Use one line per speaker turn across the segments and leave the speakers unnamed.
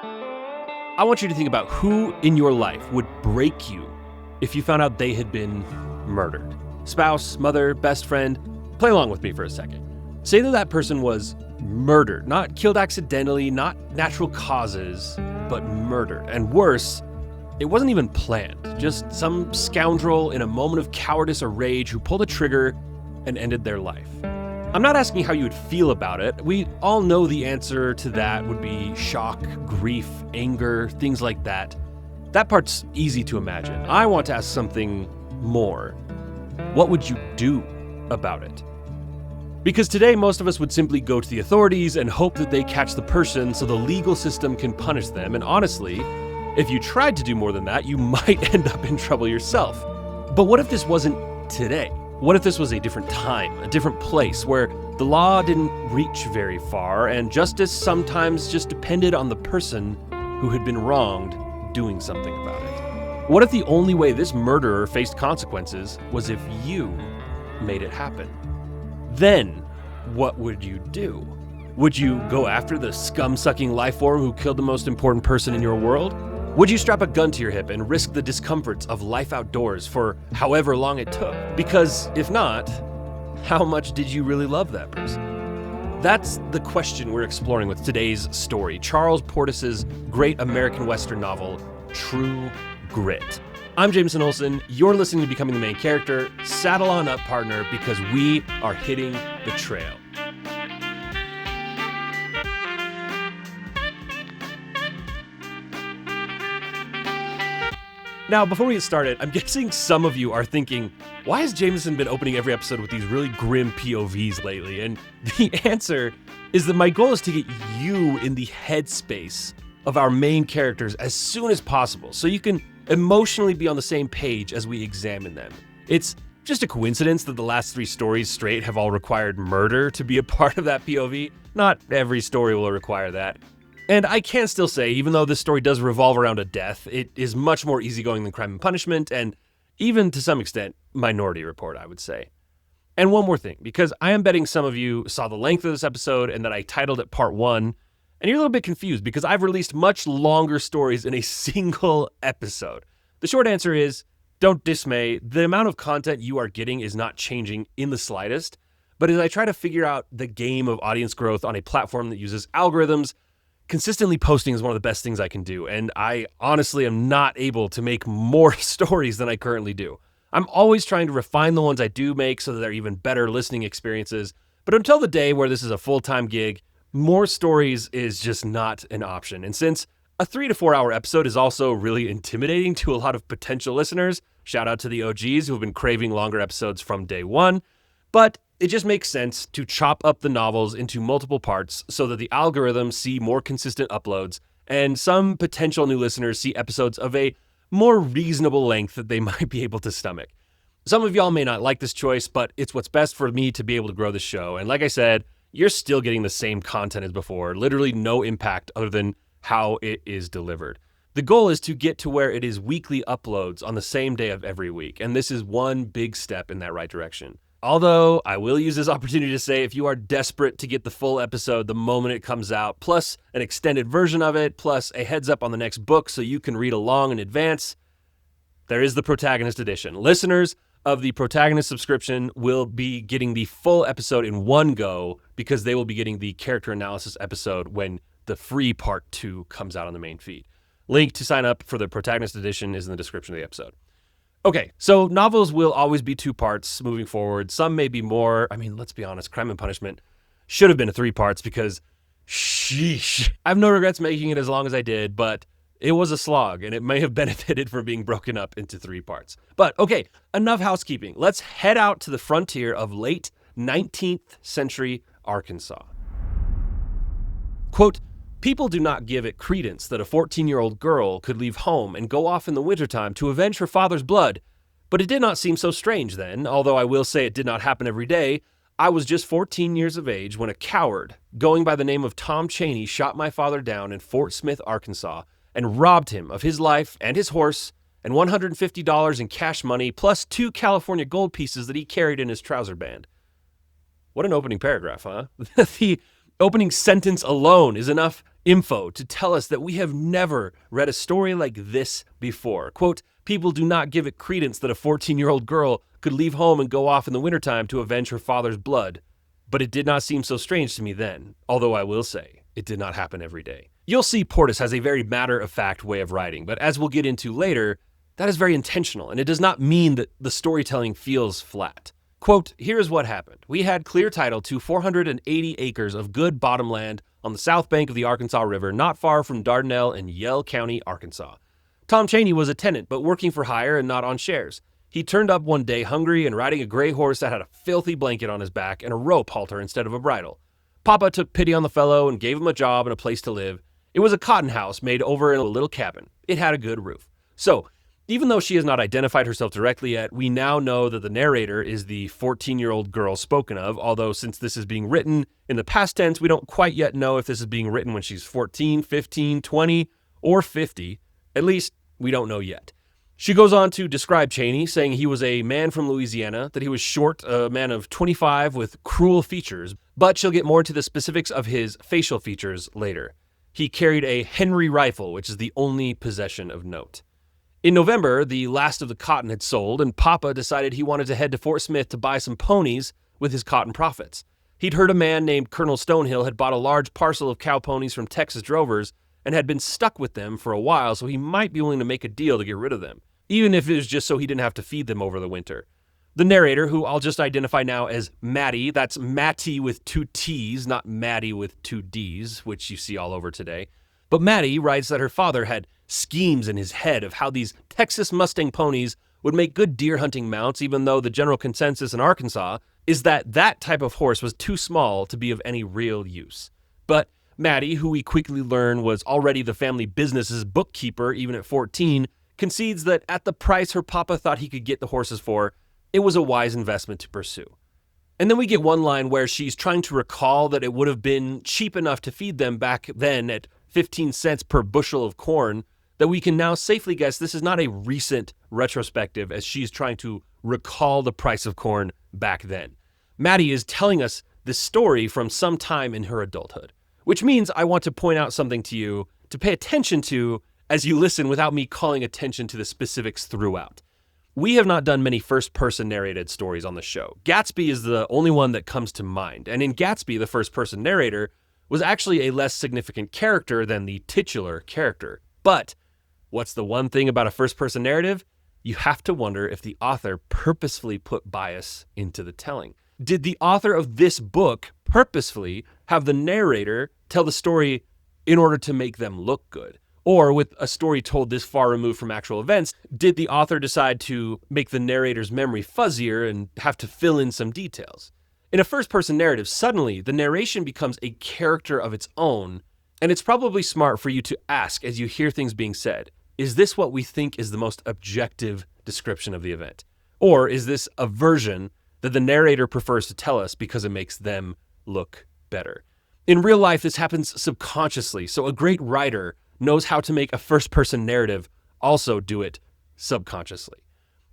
I want you to think about who in your life would break you if you found out they had been murdered. Spouse, mother, best friend. Play along with me for a second. Say that that person was murdered, not killed accidentally, not natural causes, but murdered. And worse, it wasn't even planned. Just some scoundrel in a moment of cowardice or rage who pulled a trigger and ended their life. I'm not asking how you would feel about it. We all know the answer to that would be shock, grief, anger, things like that. That part's easy to imagine. I want to ask something more. What would you do about it? Because today, most of us would simply go to the authorities and hope that they catch the person so the legal system can punish them. And honestly, if you tried to do more than that, you might end up in trouble yourself. But what if this wasn't today? What if this was a different time, a different place, where the law didn't reach very far and justice sometimes just depended on the person who had been wronged doing something about it? What if the only way this murderer faced consequences was if you made it happen? Then, what would you do? Would you go after the scum-sucking life form who killed the most important person in your world? Would you strap a gun to your hip and risk the discomforts of life outdoors for however long it took? Because if not, how much did you really love that person? That's the question we're exploring with today's story, Charles Portis' great American Western novel, True Grit. I'm Jameson Olsen. You're listening to Becoming the Main Character. Saddle on up, partner, because we are hitting the trail. Now, before we get started, I'm guessing some of you are thinking, why has Jameson been opening every episode with these really grim POVs lately? And the answer is that my goal is to get you in the headspace of our main characters as soon as possible, so you can emotionally be on the same page as we examine them. It's just a coincidence that the last 3 stories straight have all required murder to be a part of that POV. Not every story will require that. And I can still say, even though this story does revolve around a death, it is much more easygoing than Crime and Punishment, and even to some extent, Minority Report, I would say. And one more thing, because I am betting some of you saw the length of this episode and that I titled it Part 1, and you're a little bit confused because I've released much longer stories in a single episode. The short answer is, don't dismay. The amount of content you are getting is not changing in the slightest, but as I try to figure out the game of audience growth on a platform that uses algorithms, consistently posting is one of the best things I can do, and I honestly am not able to make more stories than I currently do. I'm always trying to refine the ones I do make so that they're even better listening experiences, but until the day where this is a full-time gig, more stories is just not an option. And since a 3 to 4 hour episode is also really intimidating to a lot of potential listeners, shout out to the OGs who have been craving longer episodes from day one, but it just makes sense to chop up the novels into multiple parts so that the algorithms see more consistent uploads and some potential new listeners see episodes of a more reasonable length that they might be able to stomach. Some of y'all may not like this choice, but it's what's best for me to be able to grow the show. And like I said, you're still getting the same content as before, literally no impact other than how it is delivered. The goal is to get to where it is weekly uploads on the same day of every week, and this is one big step in that right direction. Although, I will use this opportunity to say if you are desperate to get the full episode the moment it comes out, plus an extended version of it, plus a heads up on the next book so you can read along in advance, there is the Protagonist Edition. Listeners of the Protagonist subscription will be getting the full episode in one go because they will be getting the character analysis episode when the free part 2 comes out on the main feed. Link to sign up for the Protagonist Edition is in the description of the episode. Okay, so novels will always be 2 parts moving forward. Some may be more. I mean, let's be honest, Crime and Punishment should have been 3 parts because, sheesh. I have no regrets making it as long as I did, but it was a slog, and it may have benefited from being broken up into 3 parts. But okay, enough housekeeping. Let's head out to the frontier of late 19th century Arkansas. Quote, people do not give it credence that a 14-year-old girl could leave home and go off in the wintertime to avenge her father's blood, but it did not seem so strange then, although I will say it did not happen every day. I was just 14 years of age when a coward, going by the name of Tom Cheney, shot my father down in Fort Smith, Arkansas, and robbed him of his life and his horse and $150 in cash money, plus 2 California gold pieces that he carried in his trouser band. What an opening paragraph, huh? The opening sentence alone is enough info to tell us that we have never read a story like this before. Quote, people do not give it credence that a 14-year-old girl could leave home and go off in the wintertime to avenge her father's blood. But it did not seem so strange to me then, although I will say, it did not happen every day. You'll see Portis has a very matter-of-fact way of writing, but as we'll get into later, that is very intentional, and it does not mean that the storytelling feels flat. Quote, here's what happened. We had clear title to 480 acres of good bottomland on the south bank of the Arkansas River, not far from Dardanelle in Yell County, Arkansas. Tom Chaney was a tenant, but working for hire and not on shares. He turned up one day hungry and riding a gray horse that had a filthy blanket on his back and a rope halter instead of a bridle. Papa took pity on the fellow and gave him a job and a place to live. It was a cotton house made over in a little cabin. It had a good roof. So, even though she has not identified herself directly yet, we now know that the narrator is the 14-year-old girl spoken of, although since this is being written in the past tense, we don't quite yet know if this is being written when she's 14, 15, 20, or 50. At least, we don't know yet. She goes on to describe Chaney, saying he was a man from Louisiana, that he was short, a man of 25 with cruel features, but she'll get more into the specifics of his facial features later. He carried a Henry rifle, which is the only possession of note. In November, the last of the cotton had sold, and Papa decided he wanted to head to Fort Smith to buy some ponies with his cotton profits. He'd heard a man named Colonel Stonehill had bought a large parcel of cow ponies from Texas drovers and had been stuck with them for a while, so he might be willing to make a deal to get rid of them, even if it was just so he didn't have to feed them over the winter. The narrator, who I'll just identify now as Mattie, that's Mattie with 2 T's, not Maddie with 2 D's, which you see all over today. But Mattie writes that her father had schemes in his head of how these Texas Mustang ponies would make good deer hunting mounts, even though the general consensus in Arkansas is that that type of horse was too small to be of any real use. But Mattie, who we quickly learn was already the family business's bookkeeper even at 14, concedes that at the price her papa thought he could get the horses for, it was a wise investment to pursue. And then we get one line where she's trying to recall that it would have been cheap enough to feed them back then at 15 cents per bushel of corn, that we can now safely guess this is not a recent retrospective as she's trying to recall the price of corn back then. Mattie is telling us this story from some time in her adulthood, which means I want to point out something to you to pay attention to as you listen without me calling attention to the specifics throughout. We have not done many first-person narrated stories on the show. Gatsby is the only one that comes to mind, and in Gatsby, the first-person narrator was actually a less significant character than the titular character. But what's the one thing about a first-person narrative? You have to wonder if the author purposefully put bias into the telling. Did the author of this book purposefully have the narrator tell the story in order to make them look good? Or with a story told this far removed from actual events, did the author decide to make the narrator's memory fuzzier and have to fill in some details? In a first-person narrative, suddenly the narration becomes a character of its own, and it's probably smart for you to ask as you hear things being said, is this what we think is the most objective description of the event? Or is this a version that the narrator prefers to tell us because it makes them look better? In real life, this happens subconsciously, so a great writer knows how to make a first-person narrative also do it subconsciously.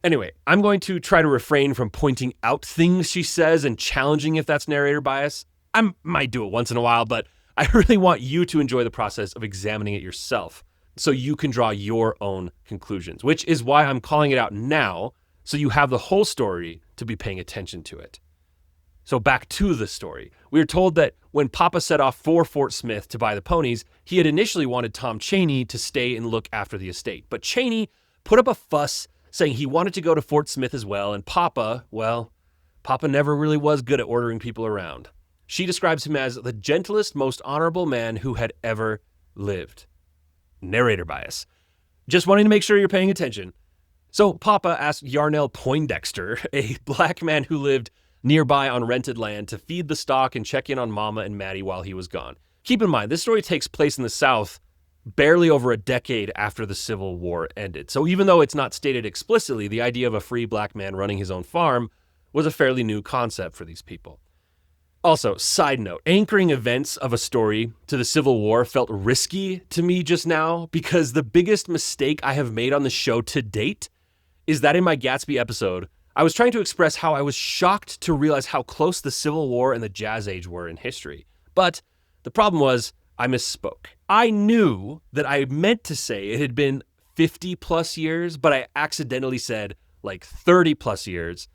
Anyway, I'm going to try to refrain from pointing out things she says and challenging if that's narrator bias. I might do it once in a while, but I really want you to enjoy the process of examining it yourself so you can draw your own conclusions, which is why I'm calling it out now, so you have the whole story to be paying attention to it. So back to the story. We are told that when Papa set off for Fort Smith to buy the ponies, he had initially wanted Tom Chaney to stay and look after the estate. But Chaney put up a fuss saying he wanted to go to Fort Smith as well, and Papa never really was good at ordering people around. She describes him as the gentlest, most honorable man who had ever lived. Narrator bias. Just wanting to make sure you're paying attention. So Papa asked Yarnell Poindexter, a black man who lived nearby on rented land, to feed the stock and check in on Mama and Mattie while he was gone. Keep in mind, this story takes place in the South barely over a decade after the Civil War ended. So even though it's not stated explicitly, the idea of a free black man running his own farm was a fairly new concept for these people. Also, side note, anchoring events of a story to the Civil War felt risky to me just now because the biggest mistake I have made on the show to date is that in my Gatsby episode, I was trying to express how I was shocked to realize how close the Civil War and the Jazz Age were in history. But the problem was, I misspoke. I knew that I meant to say it had been 50 plus years, but I accidentally said like 30 plus years.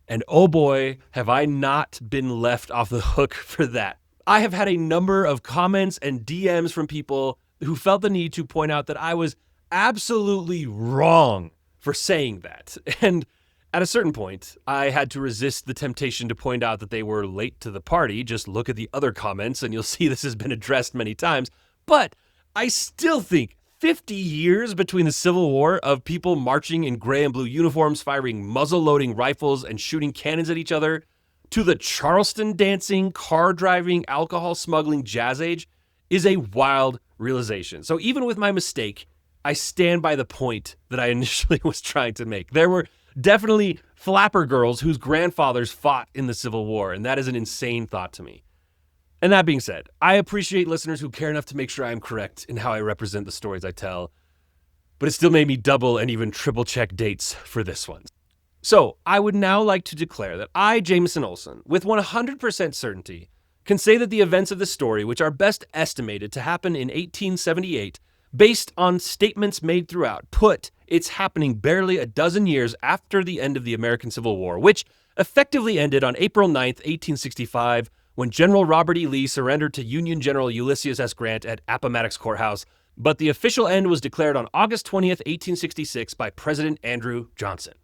And oh boy, have I not been left off the hook for that. I have had a number of comments and DMs from people who felt the need to point out that I was absolutely wrong for saying that. And at a certain point, I had to resist the temptation to point out that they were late to the party. Just look at the other comments and you'll see this has been addressed many times. But I still think 50 years between the Civil War of people marching in gray and blue uniforms, firing muzzle-loading rifles and shooting cannons at each other, to the Charleston dancing, car driving, alcohol smuggling jazz age is a wild realization. So even with my mistake, I stand by the point that I initially was trying to make. There were definitely flapper girls whose grandfathers fought in the Civil War, and that is an insane thought to me. And that being said, I appreciate listeners who care enough to make sure I am correct in how I represent the stories I tell, but it still made me double and even triple check dates for this one. So I would now like to declare that I, Jameson Olson, with 100% certainty, can say that the events of this story, which are best estimated to happen in 1878, based on statements made throughout, put its happening barely a dozen years after the end of the American Civil War, which effectively ended on April 9th, 1865, when General Robert E. Lee surrendered to Union General Ulysses S. Grant at Appomattox Courthouse, but the official end was declared on August 20th, 1866 by President Andrew Johnson.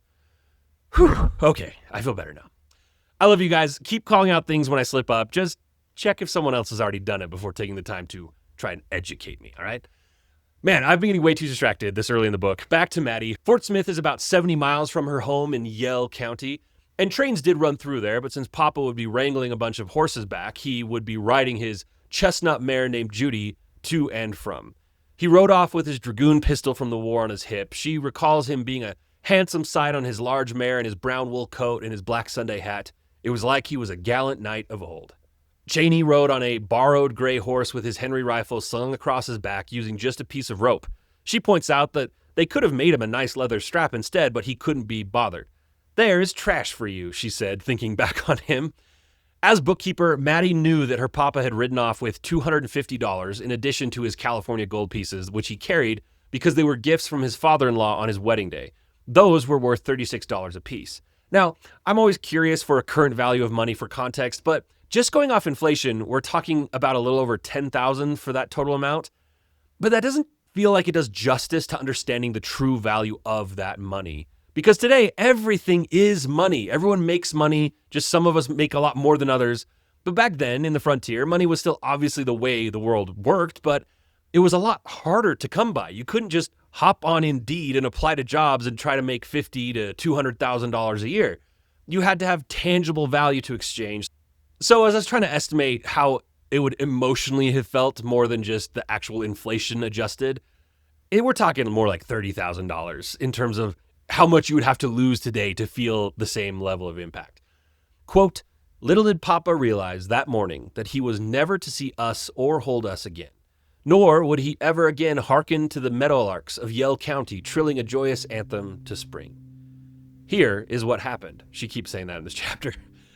Whew, okay, I feel better now. I love you guys. Keep calling out things when I slip up. Just check if someone else has already done it before taking the time to try and educate me, all right? Man, I've been getting way too distracted this early in the book. Back to Mattie. Fort Smith is about 70 miles from her home in Yell County, and trains did run through there, but since Papa would be wrangling a bunch of horses back, he would be riding his chestnut mare named Judy to and from. He rode off with his dragoon pistol from the war on his hip. She recalls him being a handsome sight on his large mare in his brown wool coat and his black Sunday hat. It was like he was a gallant knight of old. Cheney rode on a borrowed gray horse with his Henry rifle slung across his back using just a piece of rope. She points out that they could have made him a nice leather strap instead, but he couldn't be bothered. "There is trash for you," she said, thinking back on him. As bookkeeper, Mattie knew that her papa had ridden off with $250 in addition to his California gold pieces, which he carried because they were gifts from his father-in-law on his wedding day. Those were worth $36 apiece. Now, I'm always curious for a current value of money for context, but just going off inflation, we're talking about a little over $10,000 for that total amount. But that doesn't feel like it does justice to understanding the true value of that money. Because today, everything is money. Everyone makes money, just some of us make a lot more than others. But back then, in the frontier, money was still obviously the way the world worked, but it was a lot harder to come by. You couldn't just hop on Indeed and apply to jobs and try to make $50,000 to $200,000 a year. You had to have tangible value to exchange. So as I was trying to estimate how it would emotionally have felt more than just the actual inflation adjusted, we're talking more like $30,000 in terms of how much you would have to lose today to feel the same level of impact. Quote, "Little did Papa realize that morning that he was never to see us or hold us again, nor would he ever again hearken to the meadowlarks of Yell County trilling a joyous anthem to spring." Here is what happened. She keeps saying that in this chapter.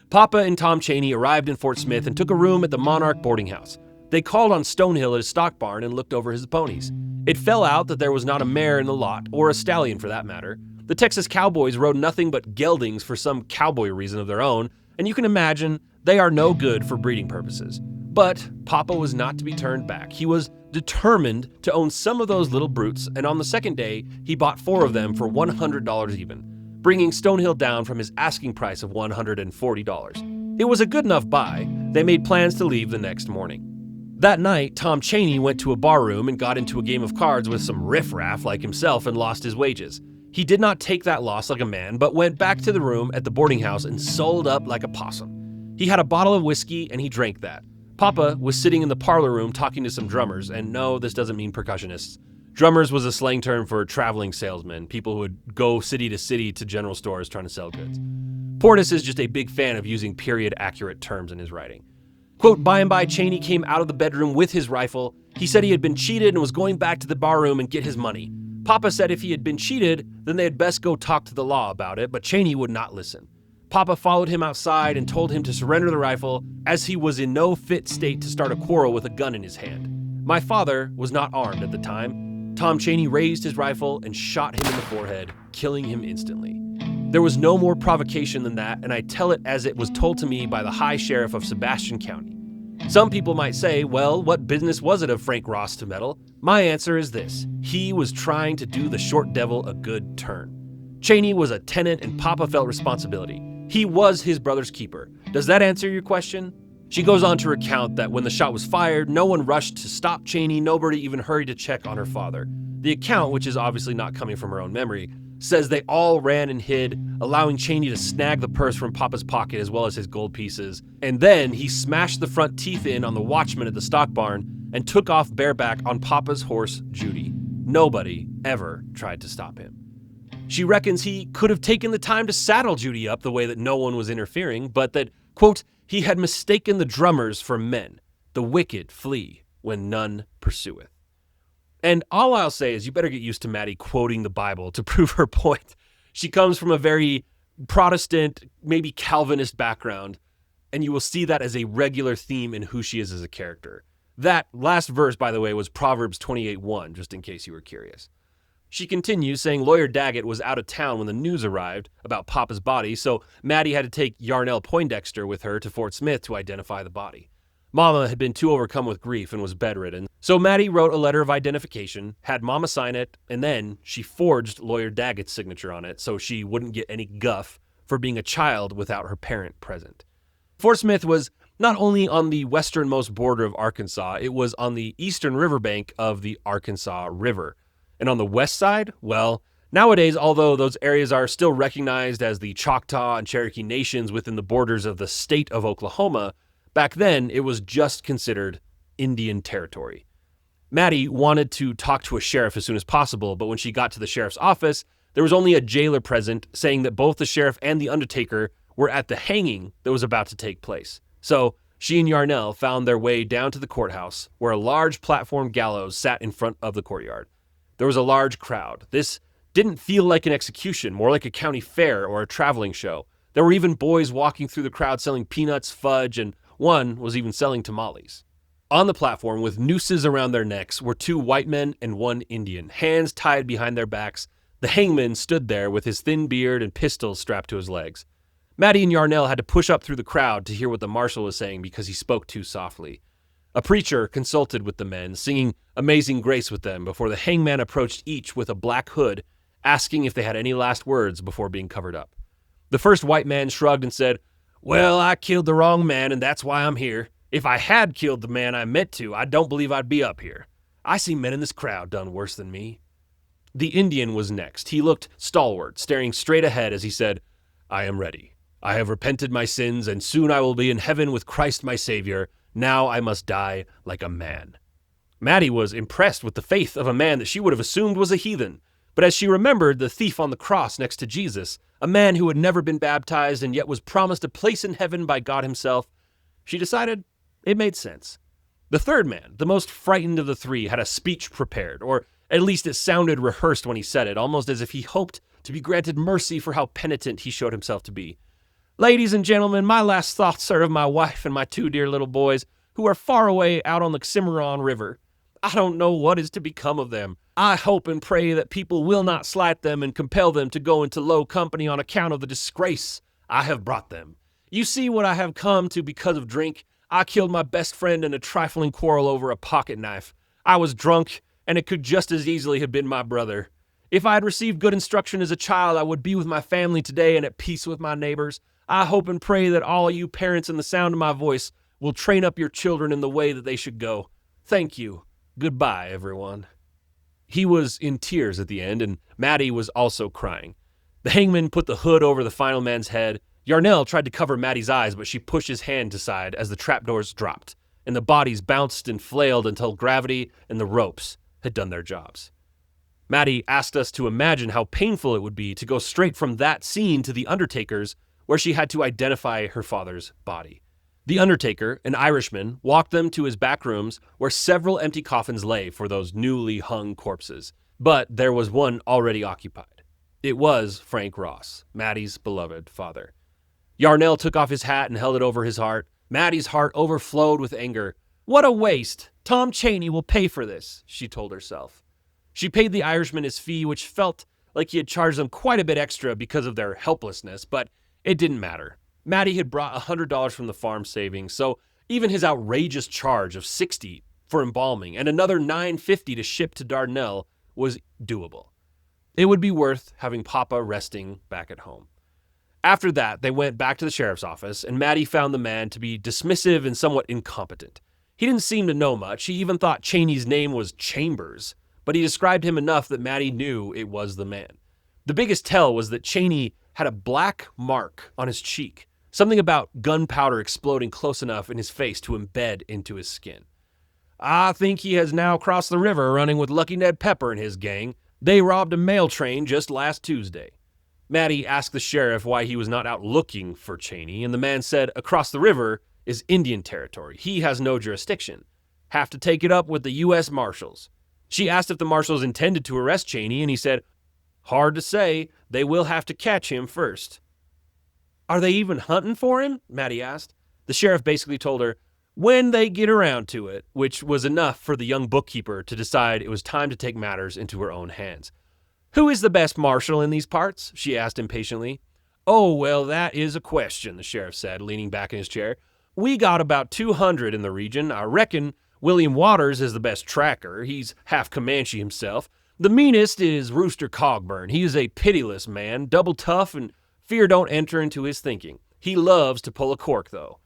Papa and Tom Cheney arrived in Fort Smith and took a room at the Monarch boarding house. They called on Stonehill at his stock barn and looked over his ponies. It fell out that there was not a mare in the lot, or a stallion for that matter. The Texas cowboys rode nothing but geldings for some cowboy reason of their own, and you can imagine they are no good for breeding purposes. But Papa was not to be turned back. He was determined to own some of those little brutes, and on the second day, he bought 4 of them for $100 even, bringing Stonehill down from his asking price of $140. It was a good enough buy. They made plans to leave the next morning. That night, Tom Cheney went to a barroom and got into a game of cards with some riffraff like himself and lost his wages. He did not take that loss like a man, but went back to the room at the boarding house and sold up like a possum. He had a bottle of whiskey and he drank that. Papa was sitting in the parlor room talking to some drummers, and no, this doesn't mean percussionists. Drummers was a slang term for traveling salesmen, people who would go city to general stores trying to sell goods. Portis is just a big fan of using period-accurate terms in his writing. Quote, "By and by, Cheney came out of the bedroom with his rifle. He said he had been cheated and was going back to the barroom and get his money. Papa said if he had been cheated, then they had best go talk to the law about it, but Cheney would not listen. Papa followed him outside and told him to surrender the rifle, as he was in no fit state to start a quarrel with a gun in his hand. My father was not armed at the time. Tom Chaney raised his rifle and shot him in the forehead, killing him instantly. There was no more provocation than that, and I tell it as it was told to me by the High Sheriff of Sebastian County. Some people might say, well, what business was it of Frank Ross to meddle? My answer is this: he was trying to do the short devil a good turn. Chaney was a tenant and Papa felt responsibility. He was his brother's keeper. Does that answer your question? She goes on to recount that when the shot was fired, no one rushed to stop Chaney, nobody even hurried to check on her father. The account, which is obviously not coming from her own memory, says they all ran and hid, allowing Chaney to snag the purse from Papa's pocket as well as his gold pieces. And then he smashed the front teeth in on the watchman at the stock barn and took off bareback on Papa's horse, Judy. Nobody ever tried to stop him. She reckons he could have taken the time to saddle Judy up the way that no one was interfering, but that, quote, he had mistaken the drummers for men. The wicked flee when none pursueth. And all I'll say is you better get used to Mattie quoting the Bible to prove her point. She comes from a very Protestant, maybe Calvinist background, and you will see that as a regular theme in who she is as a character. That last verse, by the way, was Proverbs 28:1, just in case you were curious. She continues saying Lawyer Daggett was out of town when the news arrived about Papa's body, so Mattie had to take Yarnell Poindexter with her to Fort Smith to identify the body. Mama had been too overcome with grief and was bedridden, so Mattie wrote a letter of identification, had Mama sign it, and then she forged Lawyer Daggett's signature on it so she wouldn't get any guff for being a child without her parent present. Fort Smith was not only on the westernmost border of Arkansas, it was on the eastern riverbank of the Arkansas River. And on the west side, well, nowadays, although those areas are still recognized as the Choctaw and Cherokee nations within the borders of the state of Oklahoma, back then it was just considered Indian territory. Mattie wanted to talk to a sheriff as soon as possible, but when she got to the sheriff's office, there was only a jailer present saying that both the sheriff and the undertaker were at the hanging that was about to take place. So she and Yarnell found their way down to the courthouse, where a large platform gallows sat in front of the courtyard. There was a large crowd. This didn't feel like an execution, more like a county fair or a traveling show. There were even boys walking through the crowd selling peanuts, fudge, and one was even selling tamales. On the platform, with nooses around their necks, were 2 white men and 1 Indian, hands tied behind their backs. The hangman stood there with his thin beard and pistols strapped to his legs. Mattie and Yarnell had to push up through the crowd to hear what the marshal was saying because he spoke too softly. A preacher consulted with the men, singing Amazing Grace with them before the hangman approached each with a black hood, asking if they had any last words before being covered up. The first white man shrugged and said, "Well, I killed the wrong man, and that's why I'm here. If I had killed the man I meant to, I don't believe I'd be up here. I see men in this crowd done worse than me." The Indian was next. He looked stalwart, staring straight ahead as he said, "I am ready. I have repented my sins, and soon I will be in heaven with Christ my Savior. Now I must die like a man." Mattie was impressed with the faith of a man that she would have assumed was a heathen. But as she remembered the thief on the cross next to Jesus, a man who had never been baptized and yet was promised a place in heaven by God himself, she decided it made sense. The third man, the most frightened of the 3, had a speech prepared, or at least it sounded rehearsed when he said it, almost as if he hoped to be granted mercy for how penitent he showed himself to be. "Ladies and gentlemen, my last thoughts are of my wife and my 2 dear little boys, who are far away out on the Cimarron River. I don't know what is to become of them. I hope and pray that people will not slight them and compel them to go into low company on account of the disgrace I have brought them. You see what I have come to because of drink. I killed my best friend in a trifling quarrel over a pocket knife. I was drunk, and it could just as easily have been my brother. If I had received good instruction as a child, I would be with my family today and at peace with my neighbors. I hope and pray that all you parents in the sound of my voice will train up your children in the way that they should go. Thank you. Goodbye, everyone." He was in tears at the end, and Mattie was also crying. The hangman put the hood over the final man's head. Yarnell tried to cover Mattie's eyes, but she pushed his hand aside as the trapdoors dropped, and the bodies bounced and flailed until gravity and the ropes had done their jobs. Mattie asked us to imagine how painful it would be to go straight from that scene to the undertaker's, where she had to identify her father's body. The undertaker, an Irishman, walked them to his back rooms where several empty coffins lay for those newly hung corpses, but there was one already occupied. It was Frank Ross, Mattie's beloved father. Yarnell took off his hat and held it over his heart. Mattie's heart overflowed with anger. What a waste! Tom Chaney will pay for this, she told herself. She paid the Irishman his fee, which felt like he had charged them quite a bit extra because of their helplessness, but it didn't matter. Mattie had brought $100 from the farm savings, so even his outrageous charge of $60 for embalming and another $9.50 to ship to Dardanelle was doable. It would be worth having Papa resting back at home. After that, they went back to the sheriff's office, and Mattie found the man to be dismissive and somewhat incompetent. He didn't seem to know much. He even thought Chaney's name was Chambers, but he described him enough that Mattie knew it was the man. The biggest tell was that Chaney had a black mark on his cheek, something about gunpowder exploding close enough in his face to embed into his skin. I think he has now crossed the river running with Lucky Ned Pepper and his gang. They robbed a mail train just last Tuesday. Mattie asked the sheriff why he was not out looking for Chaney, and the man said across the river is Indian territory. He has no jurisdiction. Have to take it up with the U.S. Marshals. She asked if the Marshals intended to arrest Chaney, and he said, hard to say. They will have to catch him first. Are they even hunting for him? Mattie asked. The sheriff basically told her, when they get around to it, which was enough for the young bookkeeper to decide it was time to take matters into her own hands. Who is the best marshal in these parts? She asked impatiently. Oh, well, that is a question, the sheriff said, leaning back in his chair. We got about 200 in the region. I reckon William Waters is the best tracker. He's half Comanche himself. The meanest is Rooster Cogburn. He is a pitiless man, double tough, and fear don't enter into his thinking. He loves to pull a cork, though.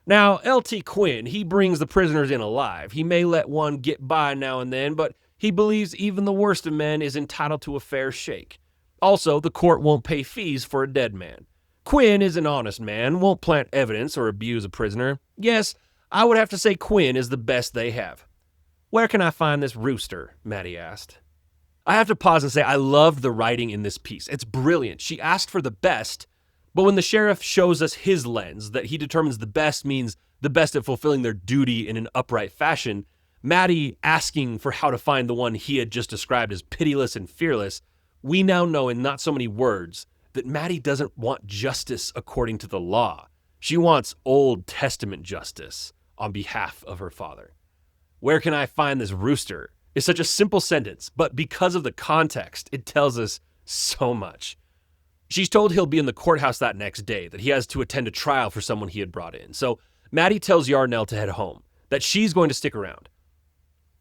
Now, L.T. Quinn, he brings the prisoners in alive. He may let one get by now and then, but he believes even the worst of men is entitled to a fair shake. Also, the court won't pay fees for a dead man. Quinn is an honest man, won't plant evidence or abuse a prisoner. Yes, I would have to say Quinn is the best they have. Where can I find this Rooster? Mattie asked. I have to pause and say I loved the writing in this piece. It's brilliant. She asked for the best, but when the sheriff shows us his lens, that he determines the best means the best at fulfilling their duty in an upright fashion, Mattie asking for how to find the one he had just described as pitiless and fearless, we now know in not so many words that Mattie doesn't want justice according to the law. She wants Old Testament justice on behalf of her father. Where can I find this Rooster? Is such a simple sentence, but because of the context, it tells us so much. She's told he'll be in the courthouse that next day, that he has to attend a trial for someone he had brought in. So Mattie tells Yarnell to head home, that she's going to stick around.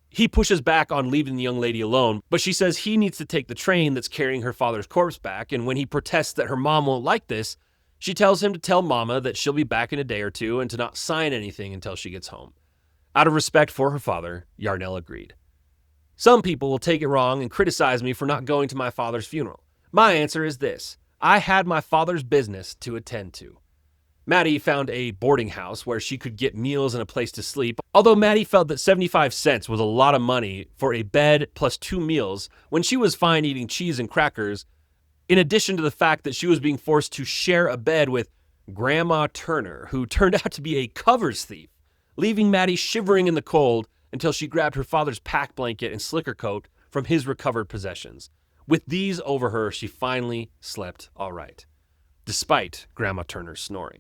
He pushes back on leaving the young lady alone, but she says he needs to take the train that's carrying her father's corpse back, and when he protests that her mom won't like this, she tells him to tell Mama that she'll be back in a day or two and to not sign anything until she gets home. Out of respect for her father, Yarnell agreed. Some people will take it wrong and criticize me for not going to my father's funeral. My answer is this. I had my father's business to attend to. Mattie found a boarding house where she could get meals and a place to sleep, although Mattie felt that 75 cents was a lot of money for a bed plus 2 meals when she was fine eating cheese and crackers, in addition to the fact that she was being forced to share a bed with Grandma Turner, who turned out to be a covers thief, leaving Mattie shivering in the cold until she grabbed her father's pack blanket and slicker coat from his recovered possessions. With these over her, she finally slept all right, despite Grandma Turner's snoring.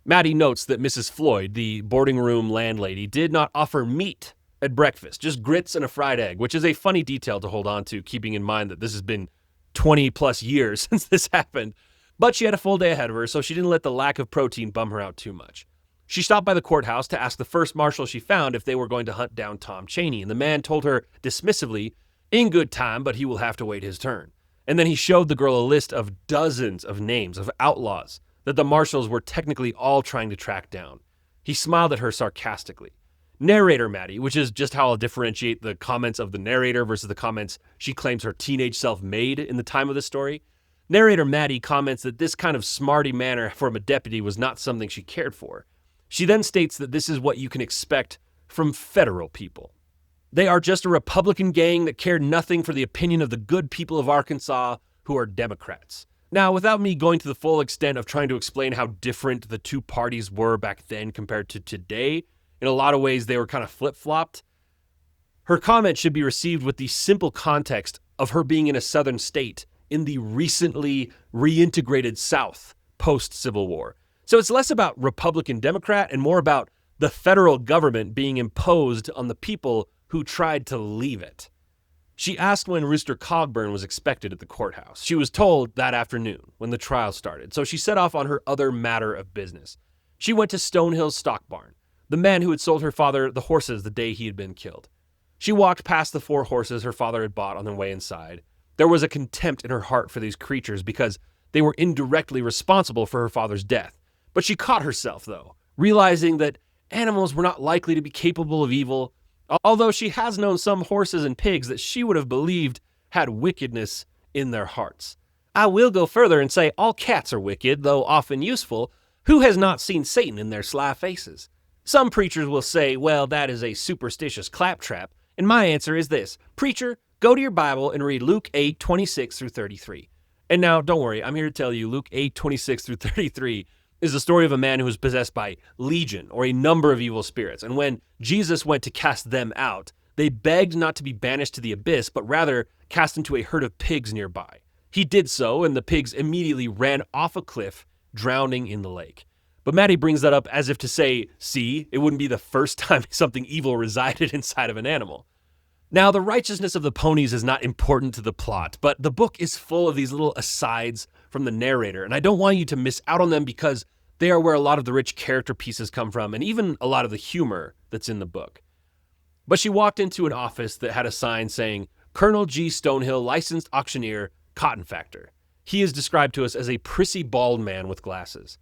Mattie notes that Mrs. Floyd, the boarding room landlady, did not offer meat at breakfast, just grits and a fried egg, which is a funny detail to hold on to, keeping in mind that this has been 20 plus years since this happened. But she had a full day ahead of her, so she didn't let the lack of protein bum her out too much. She stopped by the courthouse to ask the first marshal she found if they were going to hunt down Tom Chaney, and the man told her dismissively, in good time, but he will have to wait his turn. And then he showed the girl a list of dozens of names of outlaws that the marshals were technically all trying to track down. He smiled at her sarcastically. Narrator Mattie, which is just how I'll differentiate the comments of the narrator versus the comments she claims her teenage self made in the time of the story. Narrator Mattie comments that this kind of smarty manner from a deputy was not something she cared for. She then states that this is what you can expect from federal people. They are just a Republican gang that cared nothing for the opinion of the good people of Arkansas who are Democrats. Now, without me going to the full extent of trying to explain how different the two parties were back then compared to today, in a lot of ways they were kind of flip-flopped, her comment should be received with the simple context of her being in a southern state in the recently reintegrated South post-Civil War. So it's less about Republican-Democrat and more about the federal government being imposed on the people who tried to leave it. She asked when Rooster Cogburn was expected at the courthouse. She was told that afternoon when the trial started, so she set off on her other matter of business. She went to Stonehill's stock barn, the man who had sold her father the horses the day he had been killed. She walked past the 4 horses her father had bought on their way inside. There was a contempt in her heart for these creatures because they were indirectly responsible for her father's death. But she caught herself, though, realizing that animals were not likely to be capable of evil, although she has known some horses and pigs that she would have believed had wickedness in their hearts. I will go further and say all cats are wicked, though often useful. Who has not seen Satan in their sly faces? Some preachers will say, well, that is a superstitious claptrap, and my answer is this. Preacher, go to your Bible and read Luke 8:26 through 33. And now, don't worry, I'm here to tell you Luke 8:26 through 33 is the story of a man who was possessed by legion, or a number of evil spirits. And when Jesus went to cast them out, they begged not to be banished to the abyss, but rather cast into a herd of pigs nearby. He did so, and the pigs immediately ran off a cliff, drowning in the lake. But Mattie brings that up as if to say, see, it wouldn't be the first time something evil resided inside of an animal. Now, the righteousness of the ponies is not important to the plot, but the book is full of these little asides from the narrator, and I don't want you to miss out on them because they are where a lot of the rich character pieces come from, and even a lot of the humor that's in the book. But she walked into an office that had a sign saying, Colonel G. Stonehill, licensed auctioneer, cotton factor. He is described to us as a prissy bald man with glasses.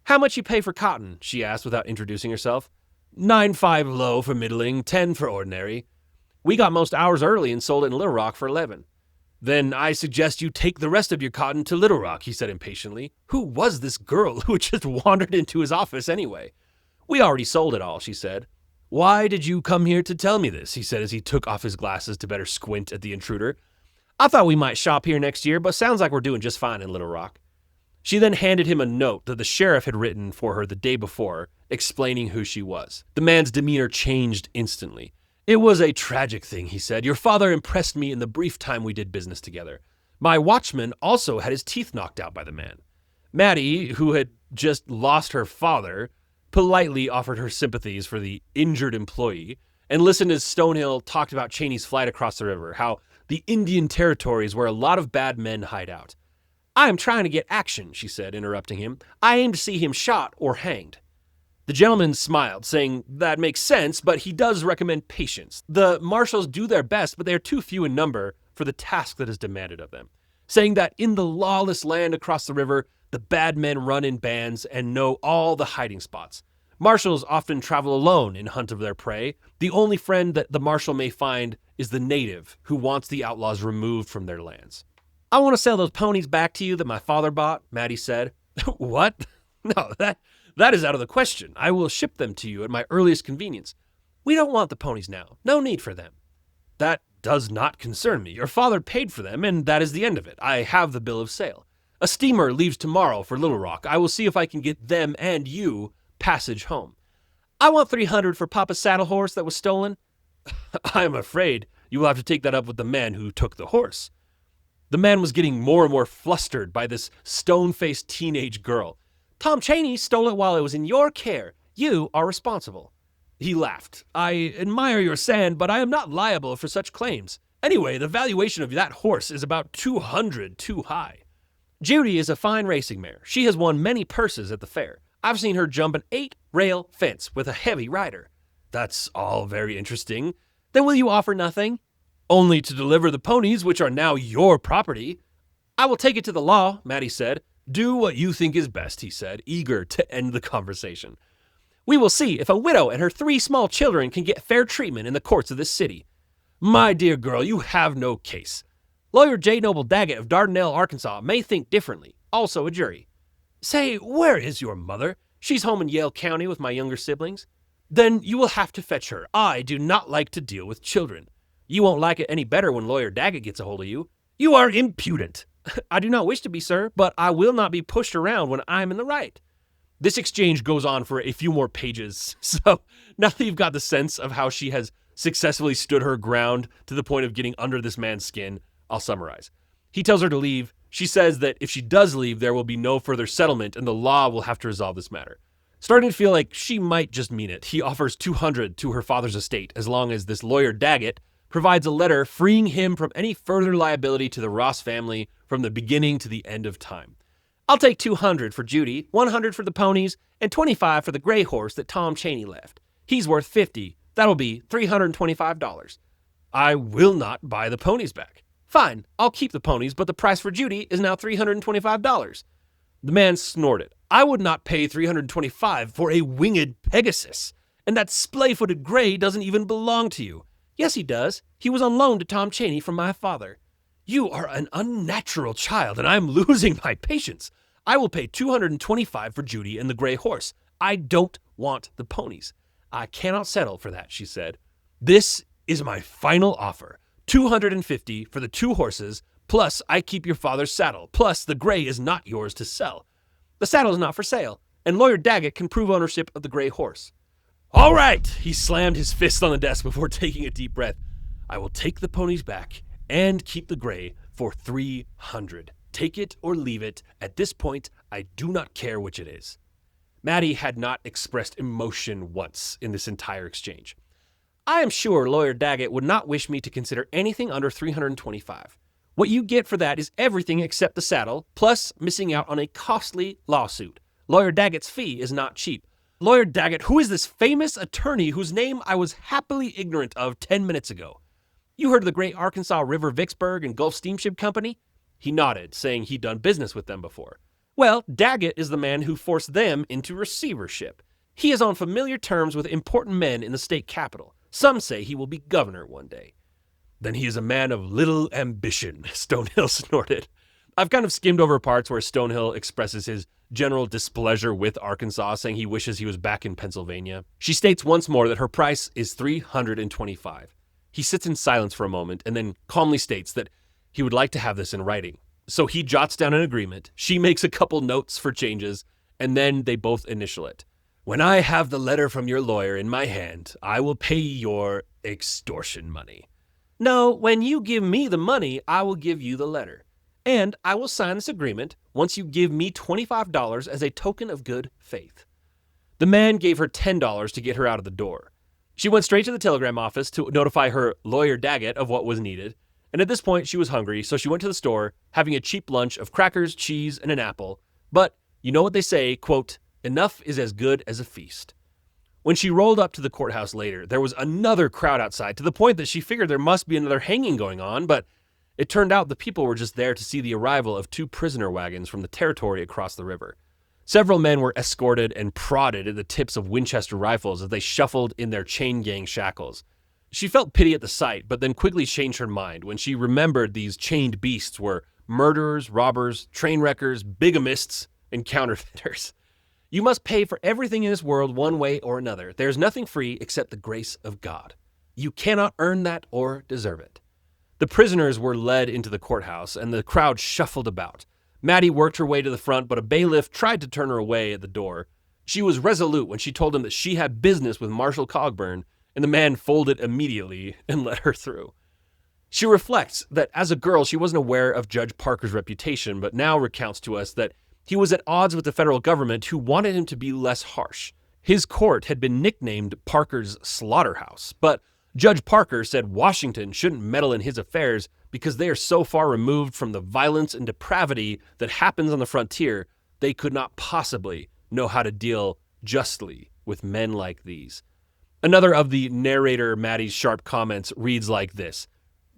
How much you pay for cotton? She asked without introducing herself. 9.5 low for middling, 10 for ordinary. We got most hours early and sold it in Little Rock for 11. Then I suggest you take the rest of your cotton to Little Rock, he said impatiently. Who was this girl who had just wandered into his office anyway? We already sold it all, she said. Why did you come here to tell me this? He said as he took off his glasses to better squint at the intruder. I thought we might shop here next year, but sounds like we're doing just fine in Little Rock. She then handed him a note that the sheriff had written for her the day before, explaining who she was. The man's demeanor changed instantly. It was a tragic thing, he said. Your father impressed me in the brief time we did business together. My watchman also had his teeth knocked out by the man. Mattie, who had just lost her father, politely offered her sympathies for the injured employee and listened as Stonehill talked about Cheney's flight across the river, how the Indian territories where a lot of bad men hide out. I am trying to get action, she said, interrupting him. I aim to see him shot or hanged. The gentleman smiled, saying that makes sense, but he does recommend patience. The marshals do their best, but they are too few in number for the task that is demanded of them, saying that in the lawless land across the river, the bad men run in bands and know all the hiding spots. Marshals often travel alone in hunt of their prey. The only friend that the marshal may find is the native who wants the outlaws removed from their lands. I want to sell those ponies back to you that my father bought, Mattie said. What? No, that is out of the question. I will ship them to you at my earliest convenience. We don't want the ponies now. No need for them. That does not concern me. Your father paid for them, and that is the end of it. I have the bill of sale. A steamer leaves tomorrow for Little Rock. I will see if I can get them and you passage home. I want $300 for Papa's saddle horse that was stolen. I am afraid you will have to take that up with the man who took the horse. The man was getting more and more flustered by this stone-faced teenage girl. Tom Cheney stole it while it was in your care. You are responsible. He laughed. I admire your sand, but I am not liable for such claims. Anyway, the valuation of that horse is about $200 too high. Judy is a fine racing mare. She has won many purses at the fair. I've seen her jump an 8-rail fence with a heavy rider. That's all very interesting. Then will you offer nothing? Only to deliver the ponies, which are now your property. I will take it to the law, Mattie said. Do what you think is best, he said, eager to end the conversation. We will see if a widow and her 3 small children can get fair treatment in the courts of this city. My dear girl, you have no case. Lawyer J. Noble Daggett of Dardanelle, Arkansas may think differently, also a jury. Say, where is your mother? She's home in Yale County with my younger siblings. Then you will have to fetch her. I do not like to deal with children. You won't like it any better when Lawyer Daggett gets a hold of you. You are impudent. I do not wish to be, sir, but I will not be pushed around when I'm in the right. This exchange goes on for a few more pages. So now that you've got the sense of how she has successfully stood her ground to the point of getting under this man's skin, I'll summarize. He tells her to leave. She says that if she does leave, there will be no further settlement and the law will have to resolve this matter. Starting to feel like she might just mean it, he offers $200 to her father's estate as long as this lawyer Daggett provides a letter freeing him from any further liability to the Ross family from the beginning to the end of time. I'll take $200 for Judy, $100 for the ponies, and $25 for the gray horse that Tom Chaney left. He's worth $50. That'll be $325. I will not buy the ponies back. Fine, I'll keep the ponies, but the price for Judy is now $325. The man snorted. I would not pay $325 for a winged Pegasus. And that splay-footed gray doesn't even belong to you. Yes, he does. He was on loan to Tom Chaney from my father. You are an unnatural child, and I'm losing my patience. I will pay $225 for Judy and the gray horse. I don't want the ponies. I cannot settle for that, she said. This is my final offer. $250 for the 2 horses, plus I keep your father's saddle, plus the gray is not yours to sell. The saddle is not for sale, and Lawyer Daggett can prove ownership of the gray horse. All right, he slammed his fist on the desk before taking a deep breath. I will take the ponies back and keep the gray for $300. Take it or leave it. At this point, I do not care which it is. Mattie had not expressed emotion once in this entire exchange. I am sure Lawyer Daggett would not wish me to consider anything under $325. What you get for that is everything except the saddle, plus missing out on a costly lawsuit. Lawyer Daggett's fee is not cheap. Lawyer Daggett, who is this famous attorney whose name I was happily ignorant of 10 minutes ago? You heard of the great Arkansas River Vicksburg and Gulf Steamship Company? He nodded, saying he'd done business with them before. Well, Daggett is the man who forced them into receivership. He is on familiar terms with important men in the state capital. Some say he will be governor one day. Then he is a man of little ambition, Stonehill snorted. I've kind of skimmed over parts where Stonehill expresses his general displeasure with Arkansas, saying he wishes he was back in Pennsylvania. She states once more that her price is $325. He sits in silence for a moment and then calmly states that he would like to have this in writing. So he jots down an agreement, she makes a couple notes for changes, and then they both initial it. When I have the letter from your lawyer in my hand, I will pay your extortion money. No, when you give me the money, I will give you the letter. And I will sign this agreement once you give me $25 as a token of good faith. The man gave her $10 to get her out of the door. She went straight to the telegram office to notify her lawyer Daggett of what was needed. And at this point, she was hungry, so she went to the store, having a cheap lunch of crackers, cheese, and an apple. But you know what they say, quote, enough is as good as a feast. When she rolled up to the courthouse later, there was another crowd outside, to the point that she figured there must be another hanging going on, but it turned out the people were just there to see the arrival of 2 prisoner wagons from the territory across the river. Several men were escorted and prodded at the tips of Winchester rifles as they shuffled in their chain gang shackles. She felt pity at the sight, but then quickly changed her mind when she remembered these chained beasts were murderers, robbers, train wreckers, bigamists, and counterfeiters. You must pay for everything in this world one way or another. There's nothing free except the grace of God. You cannot earn that or deserve it. The prisoners were led into the courthouse, and the crowd shuffled about. Mattie worked her way to the front, but a bailiff tried to turn her away at the door. She was resolute when she told him that she had business with Marshal Cogburn, and the man folded immediately and let her through. She reflects that as a girl, she wasn't aware of Judge Parker's reputation, but now recounts to us that he was at odds with the federal government, who wanted him to be less harsh. His court had been nicknamed Parker's Slaughterhouse, but Judge Parker said Washington shouldn't meddle in his affairs because they are so far removed from the violence and depravity that happens on the frontier, they could not possibly know how to deal justly with men like these. Another of the narrator Mattie's sharp comments reads like this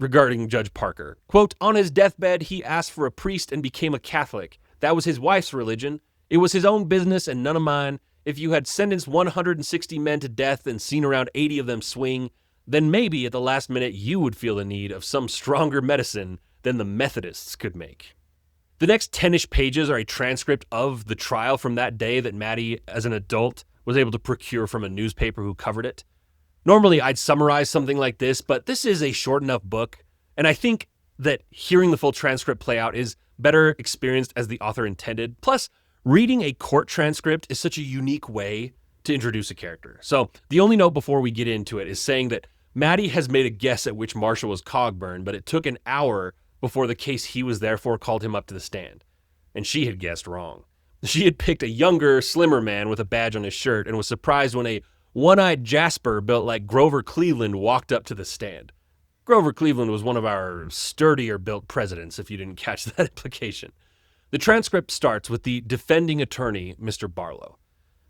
regarding Judge Parker. Quote, on his deathbed, he asked for a priest and became a Catholic. That was his wife's religion. It was his own business and none of mine. If you had sentenced 160 men to death and seen around 80 of them swing, then maybe at the last minute you would feel the need of some stronger medicine than the Methodists could make. The next 10-ish pages are a transcript of the trial from that day that Mattie, as an adult, was able to procure from a newspaper who covered it. Normally, I'd summarize something like this, but this is a short enough book, and I think that hearing the full transcript play out is better experienced as the author intended. Plus, reading a court transcript is such a unique way to introduce a character. So the only note before we get into it is saying that Mattie has made a guess at which marshal was Cogburn, but it took an hour before the case he was there for called him up to the stand. And she had guessed wrong. She had picked a younger, slimmer man with a badge on his shirt and was surprised when a one-eyed Jasper built like Grover Cleveland walked up to the stand. Grover Cleveland was one of our sturdier-built presidents, if you didn't catch that implication. The transcript starts with the defending attorney, Mr. Barlow.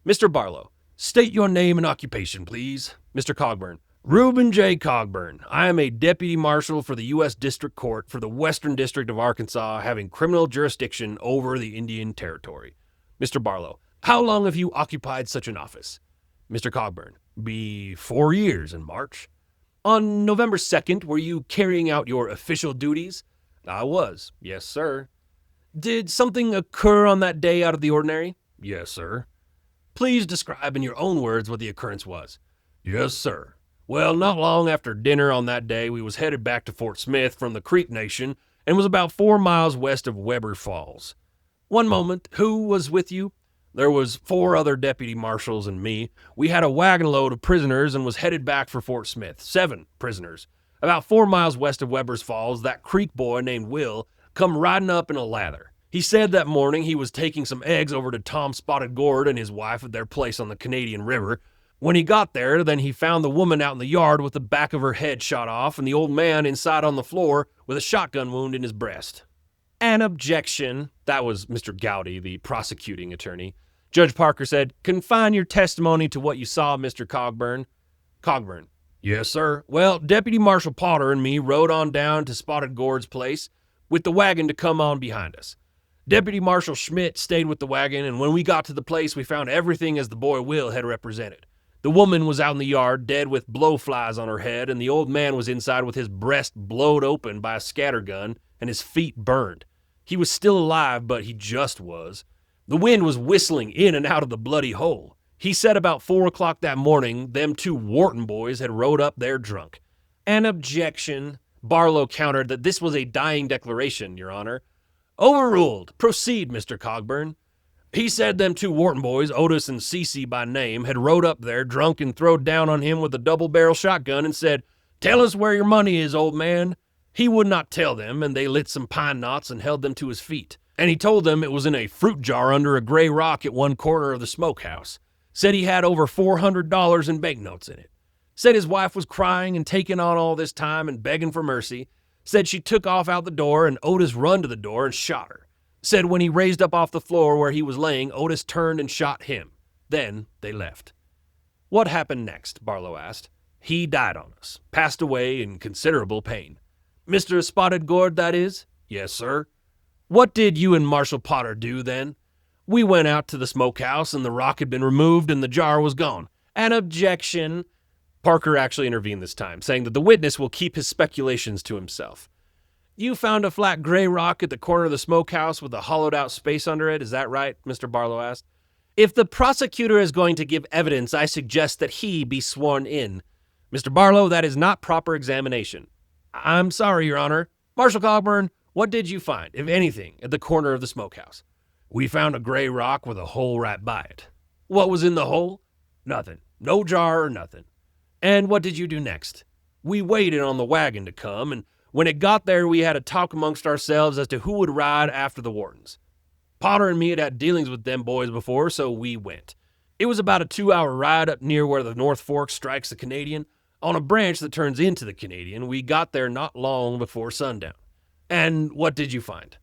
Mr. Barlow, state your name and occupation, please. Mr. Cogburn. Reuben J. Cogburn. I am a deputy marshal for the U.S. District Court for the Western District of Arkansas, having criminal jurisdiction over the Indian Territory. Mr. Barlow. How long have you occupied such an office? Mr. Cogburn. Be 4 years in March. On November 2nd, were you carrying out your official duties? I was. Yes, sir. Did something occur on that day out of the ordinary? Yes, sir. Please describe in your own words what the occurrence was. Yes, sir. Well, not long after dinner on that day, we was headed back to Fort Smith from the Creek Nation and was about 4 miles west of Weber Falls. One moment, who was with you? There was 4 other deputy marshals and me. We had a wagon load of prisoners and was headed back for Fort Smith. 7 prisoners. About 4 miles west of Weber's Falls, that Creek boy named Will come riding up in a lather. He said that morning he was taking some eggs over to Tom Spotted Gourd and his wife at their place on the Canadian River. When he got there, then he found the woman out in the yard with the back of her head shot off and the old man inside on the floor with a shotgun wound in his breast. An objection. That was Mr. Gowdy, the prosecuting attorney. Judge Parker said, confine your testimony to what you saw, Mr. Cogburn. Cogburn. Yes, sir. Well, Deputy Marshal Potter and me rode on down to Spotted Gourd's place with the wagon to come on behind us. Deputy Marshal Schmidt stayed with the wagon, and when we got to the place, we found everything as the boy Will had represented. The woman was out in the yard, dead with blowflies on her head, and the old man was inside with his breast blowed open by a scattergun and his feet burned. He was still alive, but he just was. The wind was whistling in and out of the bloody hole. He said about 4 o'clock that morning, them 2 Wharton boys had rode up there drunk. An objection. Barlow countered that this was a dying declaration, Your Honor. Overruled. Proceed, Mr. Cogburn. He said them 2 Wharton boys, Otis and Cece by name, had rode up there drunk and throwed down on him with a double-barrel shotgun and said, Tell us where your money is, old man. He would not tell them, and they lit some pine knots and held them to his feet. And he told them it was in a fruit jar under a gray rock at one corner of the smokehouse. Said he had over $400 in banknotes in it. Said his wife was crying and taking on all this time and begging for mercy. Said she took off out the door and Otis run to the door and shot her. Said when he raised up off the floor where he was laying, Otis turned and shot him. Then they left. What happened next? Barlow asked. He died on us. Passed away in considerable pain. Mr. Spotted Gourd, that is? Yes, sir. What did you and Marshal Potter do then? We went out to the smokehouse and the rock had been removed and the jar was gone. An objection. Parker actually intervened this time, saying that the witness will keep his speculations to himself. You found a flat gray rock at the corner of the smokehouse with a hollowed-out space under it, is that right? Mr. Barlow asked. If the prosecutor is going to give evidence, I suggest that he be sworn in. Mr. Barlow, that is not proper examination. I'm sorry, Your Honor. Marshal Cogburn, what did you find, if anything, at the corner of the smokehouse? We found a gray rock with a hole right by it. What was in the hole? Nothing. No jar or nothing. And what did you do next? We waited on the wagon to come, and when it got there, we had a talk amongst ourselves as to who would ride after the Whartons. Potter and me had had dealings with them boys before, so we went. It was about a 2-hour ride up near where the North Fork strikes the Canadian. On a branch that turns into the Canadian, we got there not long before sundown. And what did you find?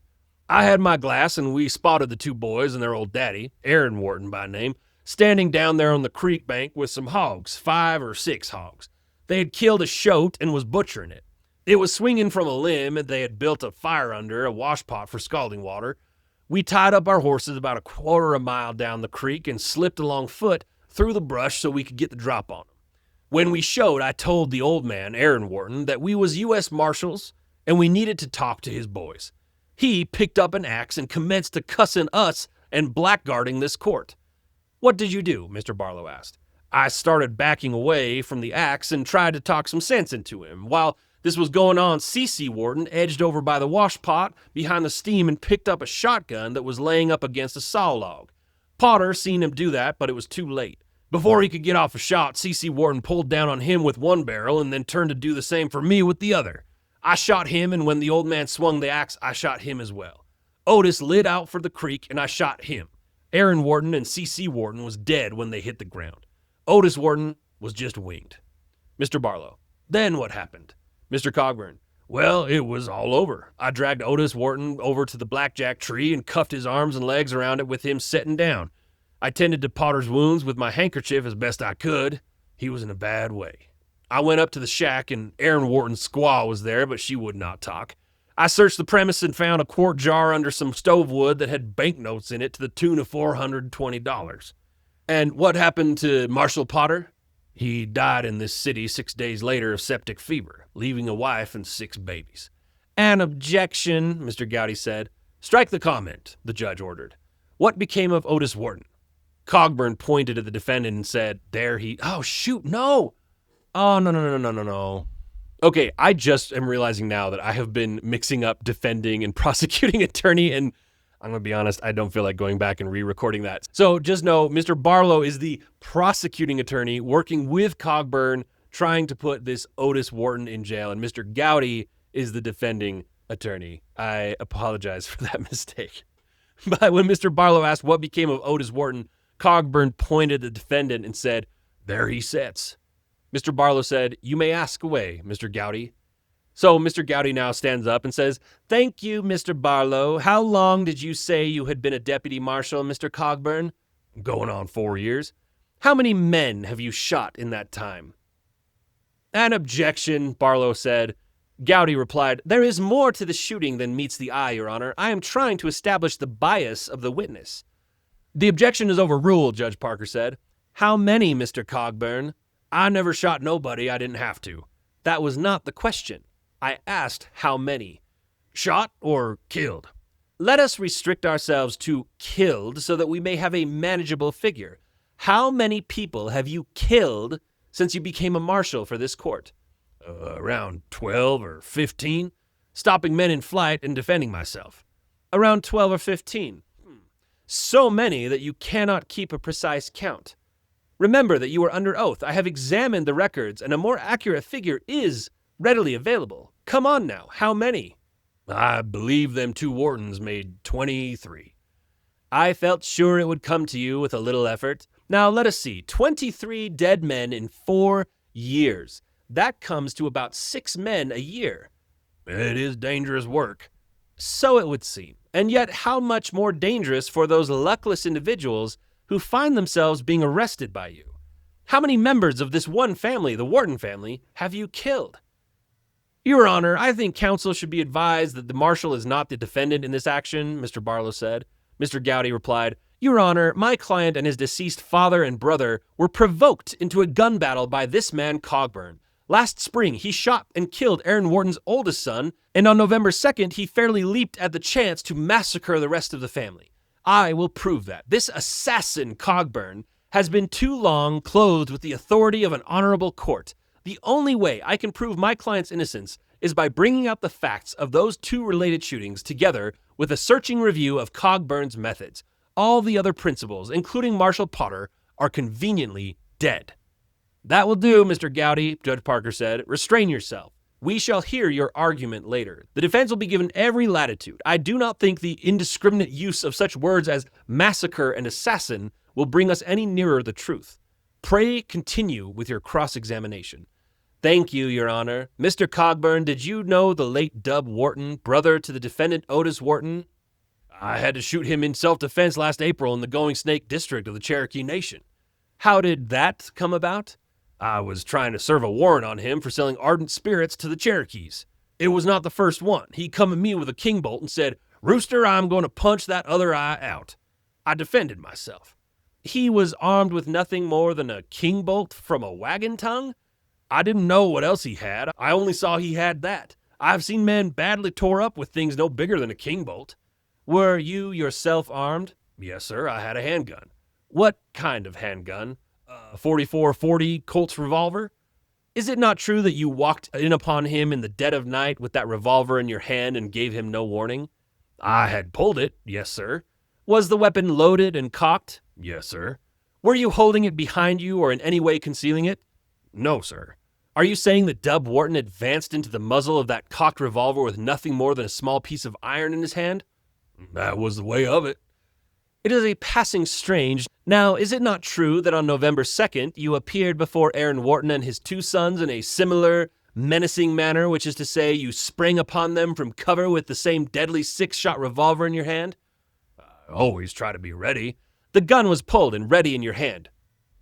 I had my glass, and we spotted the 2 boys and their old daddy, Aaron Wharton by name, standing down there on the creek bank with some hogs, 5 or 6 hogs. They had killed a shoat and was butchering it. It was swinging from a limb, and they had built a fire under a washpot for scalding water. We tied up our horses about a quarter of a mile down the creek and slipped along foot through the brush so we could get the drop on them. When we showed, I told the old man, Aaron Wharton, that we was U.S. Marshals and we needed to talk to his boys. He picked up an axe and commenced to cussing us and blackguarding this court. What did you do? Mr. Barlow asked. I started backing away from the axe and tried to talk some sense into him. While this was going on, C.C. Wharton edged over by the washpot behind the steam and picked up a shotgun that was laying up against a saw log. Potter seen him do that, but it was too late. Before he could get off a shot, C.C. Wharton pulled down on him with one barrel and then turned to do the same for me with the other. I shot him, and when the old man swung the axe, I shot him as well. Otis lit out for the creek, and I shot him. Aaron Wharton and C.C. Wharton was dead when they hit the ground. Otis Wharton was just winged. Mr. Barlow, then what happened? Mr. Cogburn, well, it was all over. I dragged Otis Wharton over to the blackjack tree and cuffed his arms and legs around it with him sitting down. I tended to Potter's wounds with my handkerchief as best I could. He was in a bad way. I went up to the shack and Aaron Wharton's squaw was there, but she would not talk. I searched the premise and found a quart jar under some stove wood that had banknotes in it to the tune of $420. And what happened to Marshall Potter? He died in this city 6 days later of septic fever, leaving a wife and 6 babies. An objection, Mr. Gowdy said. Strike the comment, the judge ordered. What became of Otis Wharton? Cogburn pointed at the defendant and said, oh, shoot, no. Oh, no. Okay, I just am realizing now that I have been mixing up defending and prosecuting attorney, and I'm going to be honest, I don't feel like going back and re-recording that. So just know Mr. Barlow is the prosecuting attorney working with Cogburn, trying to put this Otis Wharton in jail, and Mr. Gowdy is the defending attorney. I apologize for that mistake. But when Mr. Barlow asked what became of Otis Wharton, Cogburn pointed at the defendant and said, there he sits. Mr. Barlow said, you may ask away, Mr. Gowdy. So Mr. Gowdy now stands up and says, thank you, Mr. Barlow. How long did you say you had been a deputy marshal, Mr. Cogburn? Going on 4 years. How many men have you shot in that time? An objection, Barlow said. Gowdy replied, there is more to the shooting than meets the eye, Your Honor. I am trying to establish the bias of the witness. The objection is overruled, Judge Parker said. How many, Mr. Cogburn? I never shot nobody I didn't have to. That was not the question. I asked how many. Shot or killed? Let us restrict ourselves to killed so that we may have a manageable figure. How many people have you killed since you became a marshal for this court? Around 12 or 15. Stopping men in flight and defending myself. Around 12 or 15. So many that you cannot keep a precise count. Remember that you are under oath. I have examined the records, and a more accurate figure is readily available. Come on now, how many? I believe them 2 Whartons made 23. I felt sure it would come to you with a little effort. Now let us see, 23 dead men in 4 years. That comes to about 6 men a year. It is dangerous work. So it would seem. And yet how much more dangerous for those luckless individuals who find themselves being arrested by you. How many members of this one family, the Wharton family, have you killed? Your Honor, I think counsel should be advised that the marshal is not the defendant in this action, Mr. Barlow said. Mr. Gowdy replied, Your Honor, my client and his deceased father and brother were provoked into a gun battle by this man Cogburn. Last spring, he shot and killed Aaron Wharton's oldest son, and on November 2nd, he fairly leaped at the chance to massacre the rest of the family. I will prove that. This assassin, Cogburn, has been too long clothed with the authority of an honorable court. The only way I can prove my client's innocence is by bringing out the facts of those 2 related shootings together with a searching review of Cogburn's methods. All the other principals, including Marshal Potter, are conveniently dead. That will do, Mr. Gowdy, Judge Parker said. Restrain yourself. We shall hear your argument later. The defense will be given every latitude. I do not think the indiscriminate use of such words as massacre and assassin will bring us any nearer the truth. Pray continue with your cross-examination. Thank you, Your Honor. Mr. Cogburn, did you know the late Dub Wharton, brother to the defendant Otis Wharton? I had to shoot him in self-defense last April in the Going Snake district of the Cherokee Nation. How did that come about? I was trying to serve a warrant on him for selling ardent spirits to the Cherokees. It was not the first one. He come at me with a king bolt and said, Rooster, I'm going to punch that other eye out. I defended myself. He was armed with nothing more than a king bolt from a wagon tongue? I didn't know what else he had. I only saw he had that. I've seen men badly tore up with things no bigger than a king bolt. Were you yourself armed? Yes, sir. I had a handgun. What kind of handgun? 44-40 Colt's revolver? Is it not true that you walked in upon him in the dead of night with that revolver in your hand and gave him no warning? I had pulled it, yes, sir. Was the weapon loaded and cocked? Yes, sir. Were you holding it behind you or in any way concealing it? No, sir. Are you saying that Dub Wharton advanced into the muzzle of that cocked revolver with nothing more than a small piece of iron in his hand? That was the way of it. It is a passing strange. Now, is it not true that on November 2nd, you appeared before Aaron Wharton and his two sons in a similar, menacing manner, which is to say, you sprang upon them from cover with the same deadly 6-shot revolver in your hand? I always try to be ready. The gun was pulled and ready in your hand.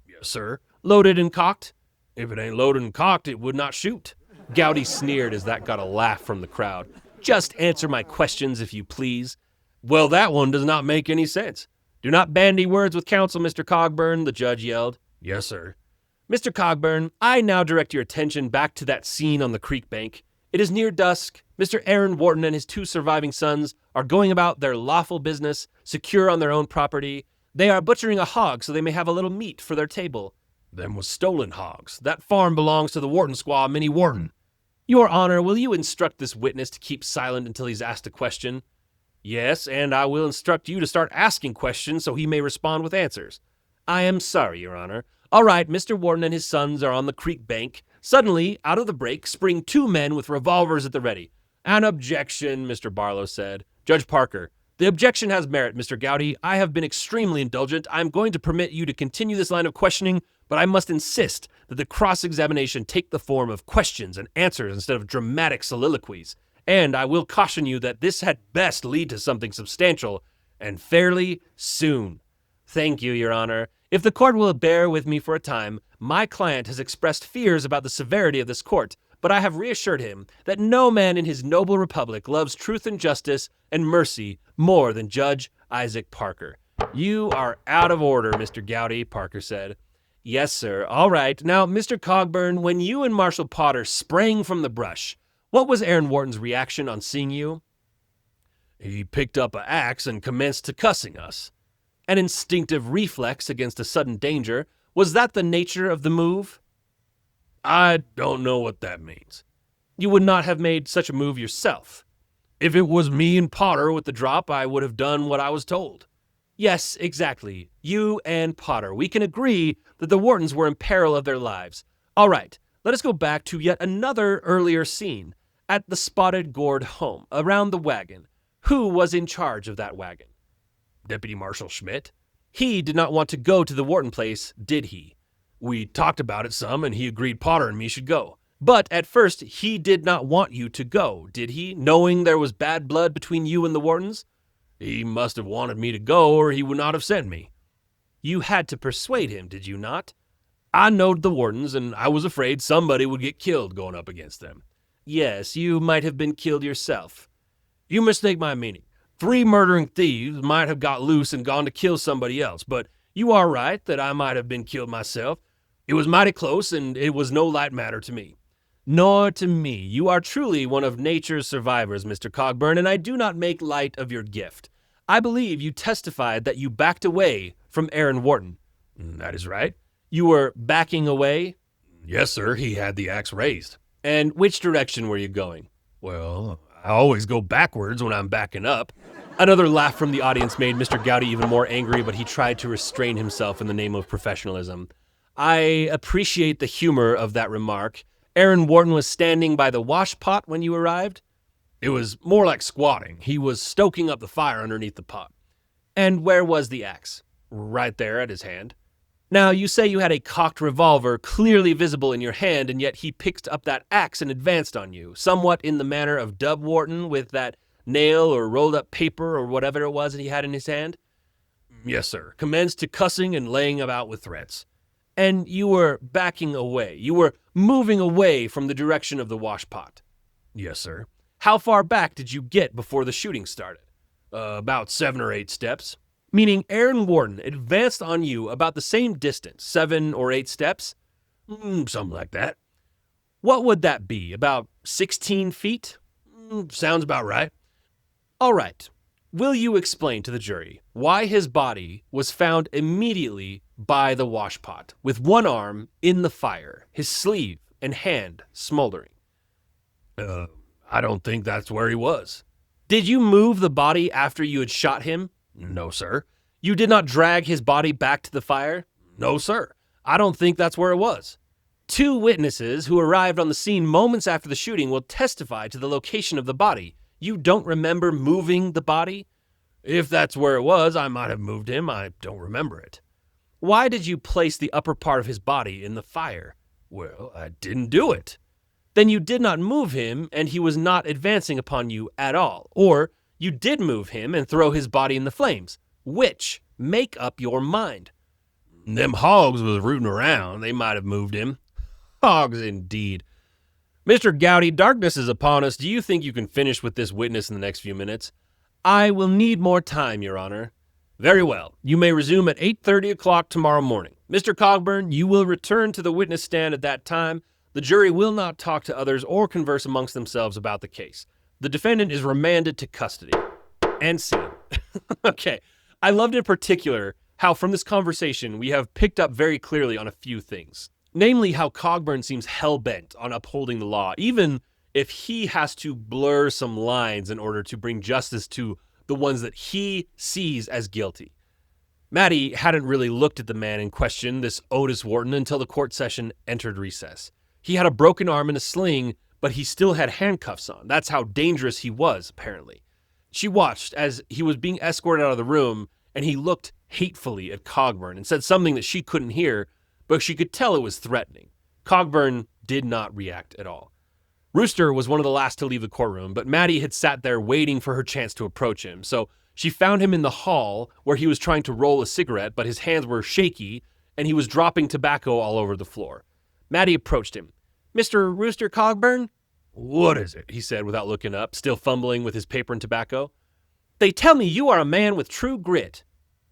Yes, sir. Loaded and cocked? If it ain't loaded and cocked, it would not shoot. Gowdy sneered as that got a laugh from the crowd. Just answer my questions, if you please. Well, that one does not make any sense. Do not bandy words with counsel, Mr. Cogburn, the judge yelled. Yes, sir. Mr. Cogburn, I now direct your attention back to that scene on the creek bank. It is near dusk. Mr. Aaron Wharton and his two surviving sons are going about their lawful business, secure on their own property. They are butchering a hog so they may have a little meat for their table. Them was stolen hogs. That farm belongs to the Wharton squaw, Minnie Wharton. Your Honor, will you instruct this witness to keep silent until he's asked a question? Yes, and I will instruct you to start asking questions so he may respond with answers. I am sorry, Your Honor. All right, Mr. Wharton and his sons are on the creek bank. Suddenly, out of the brake, spring two men with revolvers at the ready. An objection, Mr. Barlow said. Judge Parker, the objection has merit, Mr. Gowdy. I have been extremely indulgent. I am going to permit you to continue this line of questioning, but I must insist that the cross-examination take the form of questions and answers instead of dramatic soliloquies. And I will caution you that this had best lead to something substantial and fairly soon. Thank you, Your Honor. If the court will bear with me for a time, my client has expressed fears about the severity of this court, but I have reassured him that no man in his noble republic loves truth and justice and mercy more than Judge Isaac Parker. You are out of order, Mr. Gowdy, Parker said. Yes, sir. All right. Now, Mr. Cogburn, when you and Marshal Potter sprang from the brush, what was Aaron Wharton's reaction on seeing you? He picked up an axe and commenced to cussing us. An instinctive reflex against a sudden danger. Was that the nature of the move? I don't know what that means. You would not have made such a move yourself. If it was me and Potter with the drop, I would have done what I was told. Yes, exactly. You and Potter. We can agree that the Whartons were in peril of their lives. All right, let us go back to yet another earlier scene. At the Spotted Gourd home, around the wagon. Who was in charge of that wagon? Deputy Marshal Schmidt. He did not want to go to the Wharton place, did he? We talked about it some, and he agreed Potter and me should go. But at first, he did not want you to go, did he, knowing there was bad blood between you and the Whartons? He must have wanted me to go, or he would not have sent me. You had to persuade him, did you not? I knowed the Whartons, and I was afraid somebody would get killed going up against them. Yes, you might have been killed yourself. You mistake my meaning. 3 murdering thieves might have got loose and gone to kill somebody else, but you are right that I might have been killed myself. It was mighty close, and it was no light matter to me. Nor to me. You are truly one of nature's survivors, Mr. Cogburn, and I do not make light of your gift. I believe you testified that you backed away from Aaron Wharton. That is right. You were backing away? Yes, sir. He had the axe raised. And which direction were you going? Well, I always go backwards when I'm backing up. Another laugh from the audience made Mr. Gowdy even more angry, but he tried to restrain himself in the name of professionalism. I appreciate the humor of that remark. Aaron Wharton was standing by the wash pot when you arrived? It was more like squatting. He was stoking up the fire underneath the pot. And where was the axe? Right there at his hand. Now, you say you had a cocked revolver clearly visible in your hand, and yet he picked up that axe and advanced on you, somewhat in the manner of Dub Wharton with that nail or rolled up paper or whatever it was that he had in his hand? Yes, sir. Commenced to cussing and laying about with threats. And you were backing away. You were moving away from the direction of the wash pot. Yes, sir. How far back did you get before the shooting started? About 7 or 8 steps. Meaning Aaron Wharton advanced on you about the same distance, 7 or 8 steps? Something like that. What would that be, about 16 feet? Sounds about right. All right. Will you explain to the jury why his body was found immediately by the washpot, with one arm in the fire, his sleeve and hand smoldering? I don't think that's where he was. Did you move the body after you had shot him? No, sir. You did not drag his body back to the fire? No, sir. I don't think that's where it was. 2 witnesses who arrived on the scene moments after the shooting will testify to the location of the body. You don't remember moving the body? If that's where it was, I might have moved him. I don't remember it. Why did you place the upper part of his body in the fire? Well, I didn't do it. Then you did not move him, and he was not advancing upon you at all. Or you did move him and throw his body in the flames. Which? Make up your mind. Them hogs was rooting around. They might have moved him. Hogs indeed. Mr. Gowdy, darkness is upon us. Do you think you can finish with this witness in the next few minutes? I will need more time, Your Honor. Very well. You may resume at 8:30 o'clock tomorrow morning. Mr. Cogburn, you will return to the witness stand at that time. The jury will not talk to others or converse amongst themselves about the case. The defendant is remanded to custody. And scene. Okay. I loved in particular how from this conversation we have picked up very clearly on a few things. Namely, how Cogburn seems hell-bent on upholding the law, even if he has to blur some lines in order to bring justice to the ones that he sees as guilty. Mattie hadn't really looked at the man in question, this Otis Wharton, until the court session entered recess. He had a broken arm in a sling, but he still had handcuffs on. That's how dangerous he was, apparently. She watched as he was being escorted out of the room, and he looked hatefully at Cogburn and said something that she couldn't hear, but she could tell it was threatening. Cogburn did not react at all. Rooster was one of the last to leave the courtroom, but Mattie had sat there waiting for her chance to approach him, so she found him in the hall where he was trying to roll a cigarette, but his hands were shaky, and he was dropping tobacco all over the floor. Mattie approached him. Mr. Rooster Cogburn? What is it? He said without looking up, still fumbling with his paper and tobacco. They tell me you are a man with true grit.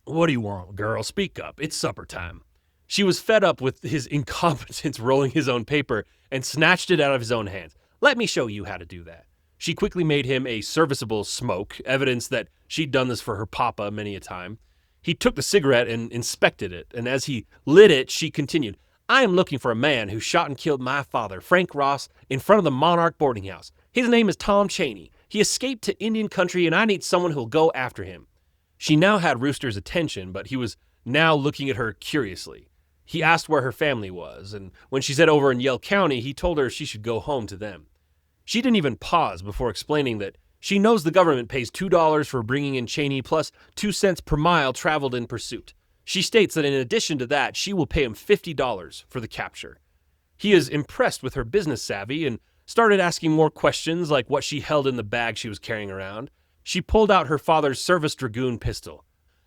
What do you want, girl? Speak up. It's supper time. She was fed up with his incompetence rolling his own paper and snatched it out of his own hands. Let me show you how to do that. She quickly made him a serviceable smoke, evidence that she'd done this for her papa many a time. He took the cigarette and inspected it, and as he lit it, she continued, I am looking for a man who shot and killed my father, Frank Ross, in front of the Monarch boarding house. His name is Tom Chaney. He escaped to Indian country, and I need someone who'll go after him. She now had Rooster's attention, but he was now looking at her curiously. He asked where her family was, and when she said over in Yell County, he told her she should go home to them. She didn't even pause before explaining that she knows the government pays $2 for bringing in Chaney plus 2 cents per mile traveled in pursuit. She states that in addition to that, she will pay him $50 for the capture. He is impressed with her business savvy and started asking more questions like what she held in the bag she was carrying around. She pulled out her father's service dragoon pistol.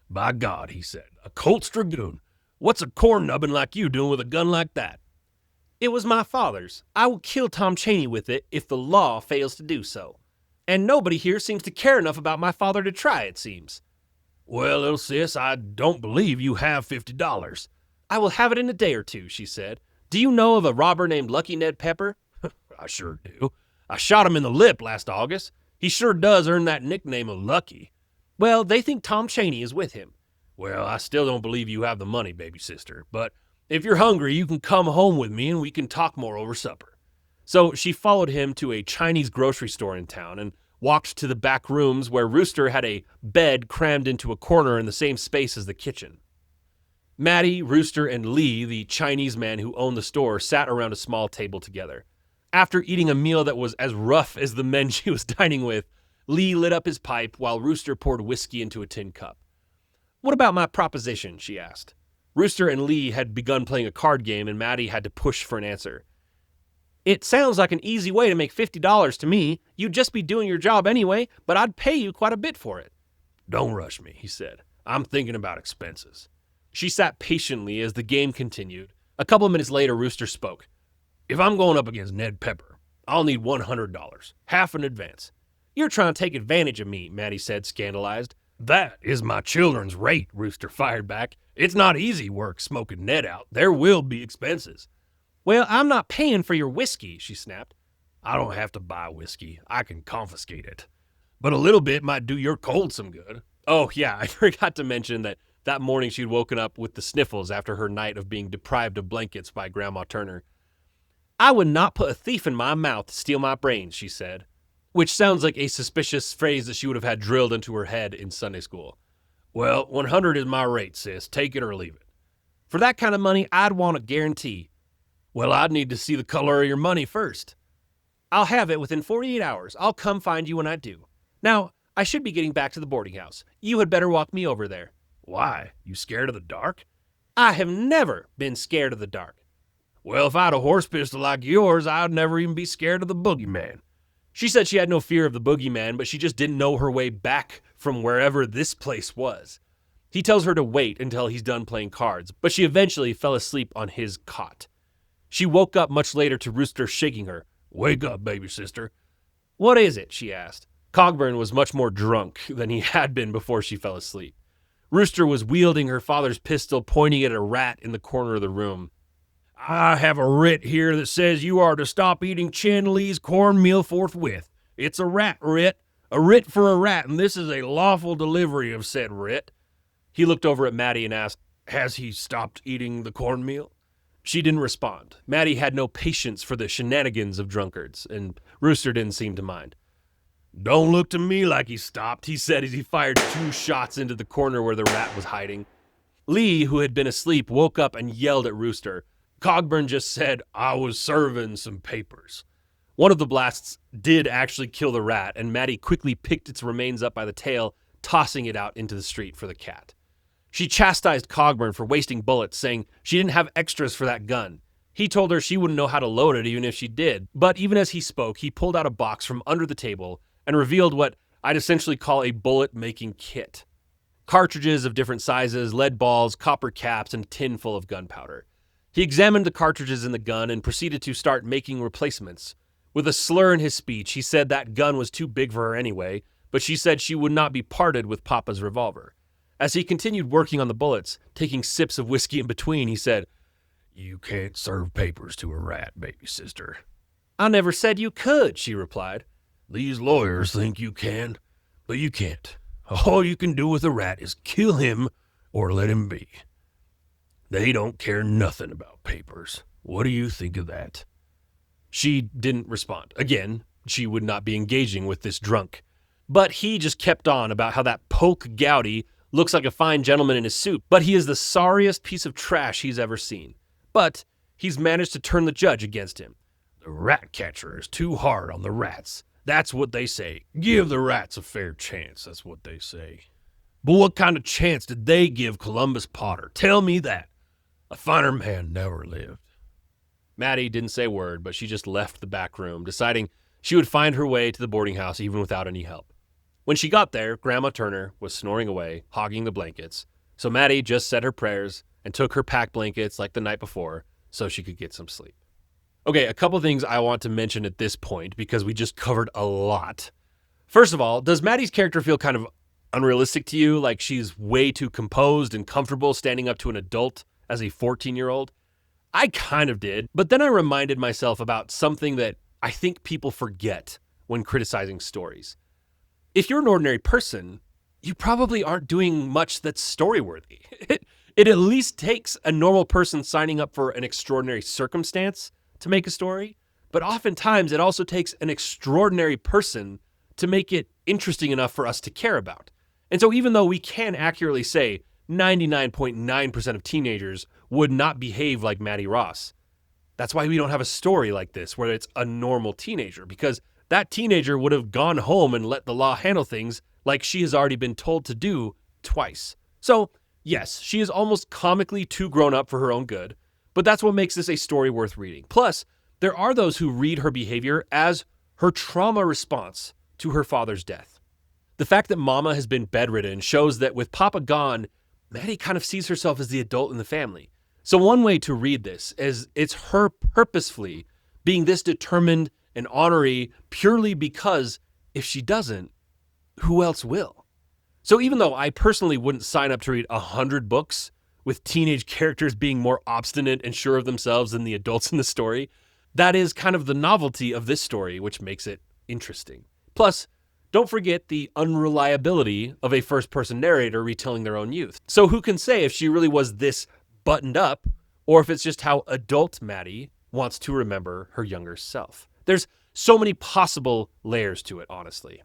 By God, he said, a Colt's dragoon. What's a corn nubbin like you doing with a gun like that? It was my father's. I will kill Tom Chaney with it if the law fails to do so. And nobody here seems to care enough about my father to try, it seems. Well, little sis, I don't believe you have $50. I will have it in a day or two, she said. Do you know of a robber named Lucky Ned Pepper? I sure do. I shot him in the lip last August. He sure does earn that nickname of Lucky. Well, they think Tom Chaney is with him. Well, I still don't believe you have the money, baby sister, but if you're hungry, you can come home with me and we can talk more over supper. So she followed him to a Chinese grocery store in town and walked to the back rooms where Rooster had a bed crammed into a corner in the same space as the kitchen. Mattie, Rooster, and Lee, the Chinese man who owned the store, sat around a small table together. After eating a meal that was as rough as the men she was dining with, Lee lit up his pipe while Rooster poured whiskey into a tin cup. What about my proposition? She asked. Rooster and Lee had begun playing a card game and Mattie had to push for an answer. It sounds like an easy way to make $50 to me. You'd just be doing your job anyway, but I'd pay you quite a bit for it. Don't rush me, he said. I'm thinking about expenses. She sat patiently as the game continued. A couple of minutes later, Rooster spoke. If I'm going up against Ned Pepper, I'll need $100, half in advance. You're trying to take advantage of me, Mattie said, scandalized. That is my children's rate, Rooster fired back. It's not easy work smoking Ned out. There will be expenses. Well, I'm not paying for your whiskey, she snapped. I don't have to buy whiskey. I can confiscate it. But a little bit might do your cold some good. Oh, yeah, I forgot to mention that morning she'd woken up with the sniffles after her night of being deprived of blankets by Grandma Turner. I would not put a thief in my mouth to steal my brains, she said, which sounds like a suspicious phrase that she would have had drilled into her head in Sunday school. Well, 100 is my rate, sis. Take it or leave it. For that kind of money, I'd want a guarantee. Well, I'd need to see the color of your money first. I'll have it within 48 hours. I'll come find you when I do. Now, I should be getting back to the boarding house. You had better walk me over there. Why? You scared of the dark? I have never been scared of the dark. Well, if I had a horse pistol like yours, I'd never even be scared of the boogeyman. She said she had no fear of the boogeyman, but she just didn't know her way back from wherever this place was. He tells her to wait until he's done playing cards, but she eventually fell asleep on his cot. She woke up much later to Rooster shaking her. Wake up, baby sister. What is it? She asked. Cogburn was much more drunk than he had been before she fell asleep. Rooster was wielding her father's pistol, pointing at a rat in the corner of the room. I have a writ here that says you are to stop eating Chenley's cornmeal forthwith. It's a rat writ for a rat, and this is a lawful delivery of said writ. He looked over at Mattie and asked, has he stopped eating the cornmeal? She didn't respond. Mattie had no patience for the shenanigans of drunkards, and Rooster didn't seem to mind. Don't look to me like he stopped, he said as he fired 2 shots into the corner where the rat was hiding. Lee, who had been asleep, woke up and yelled at Rooster. Cogburn just said, I was serving some papers. One of the blasts did actually kill the rat, and Mattie quickly picked its remains up by the tail, tossing it out into the street for the cat. She chastised Cogburn for wasting bullets, saying she didn't have extras for that gun. He told her she wouldn't know how to load it even if she did, but even as he spoke, he pulled out a box from under the table and revealed what I'd essentially call a bullet-making kit. Cartridges of different sizes, lead balls, copper caps, and a tin full of gunpowder. He examined the cartridges in the gun and proceeded to start making replacements. With a slur in his speech, he said that gun was too big for her anyway, but she said she would not be parted with Papa's revolver. As he continued working on the bullets, taking sips of whiskey in between, he said, You can't serve papers to a rat, baby sister. I never said you could, she replied. These lawyers think you can, but you can't. All you can do with a rat is kill him or let him be. They don't care nothing about papers. What do you think of that? She didn't respond. Again, she would not be engaging with this drunk. But he just kept on about how that poke Gowdy looks like a fine gentleman in his suit, but he is the sorriest piece of trash he's ever seen. But he's managed to turn the judge against him. The rat catcher is too hard on the rats. That's what they say. Give the rats a fair chance, that's what they say. But what kind of chance did they give Columbus Potter? Tell me that. A finer man never lived. Mattie didn't say a word, but she just left the back room, deciding she would find her way to the boarding house even without any help. When she got there, Grandma Turner was snoring away, hogging the blankets, so Mattie just said her prayers and took her pack blankets like the night before so she could get some sleep. Okay, a couple things I want to mention at this point because we just covered a lot. First of all, does Mattie's character feel kind of unrealistic to you? Like she's way too composed and comfortable standing up to an adult as a 14-year-old? I kind of did, but then I reminded myself about something that I think people forget when criticizing stories. If you're an ordinary person, you probably aren't doing much that's story-worthy. It at least takes a normal person signing up for an extraordinary circumstance to make a story, but oftentimes it also takes an extraordinary person to make it interesting enough for us to care about. And so even though we can accurately say 99.9% of teenagers would not behave like Mattie Ross, that's why we don't have a story like this where it's a normal teenager, because that teenager would have gone home and let the law handle things like she has already been told to do twice. So yes, she is almost comically too grown up for her own good, but that's what makes this a story worth reading. Plus, there are those who read her behavior as her trauma response to her father's death. The fact that Mama has been bedridden shows that with Papa gone, Mattie kind of sees herself as the adult in the family. So one way to read this is it's her purposefully being this determined and ornery purely because if she doesn't, who else will? So even though I personally wouldn't sign up to read 100 books with teenage characters being more obstinate and sure of themselves than the adults in the story, that is kind of the novelty of this story, which makes it interesting. Plus, don't forget the unreliability of a first-person narrator retelling their own youth. So who can say if she really was this buttoned up, or if it's just how adult Mattie wants to remember her younger self? There's so many possible layers to it, honestly.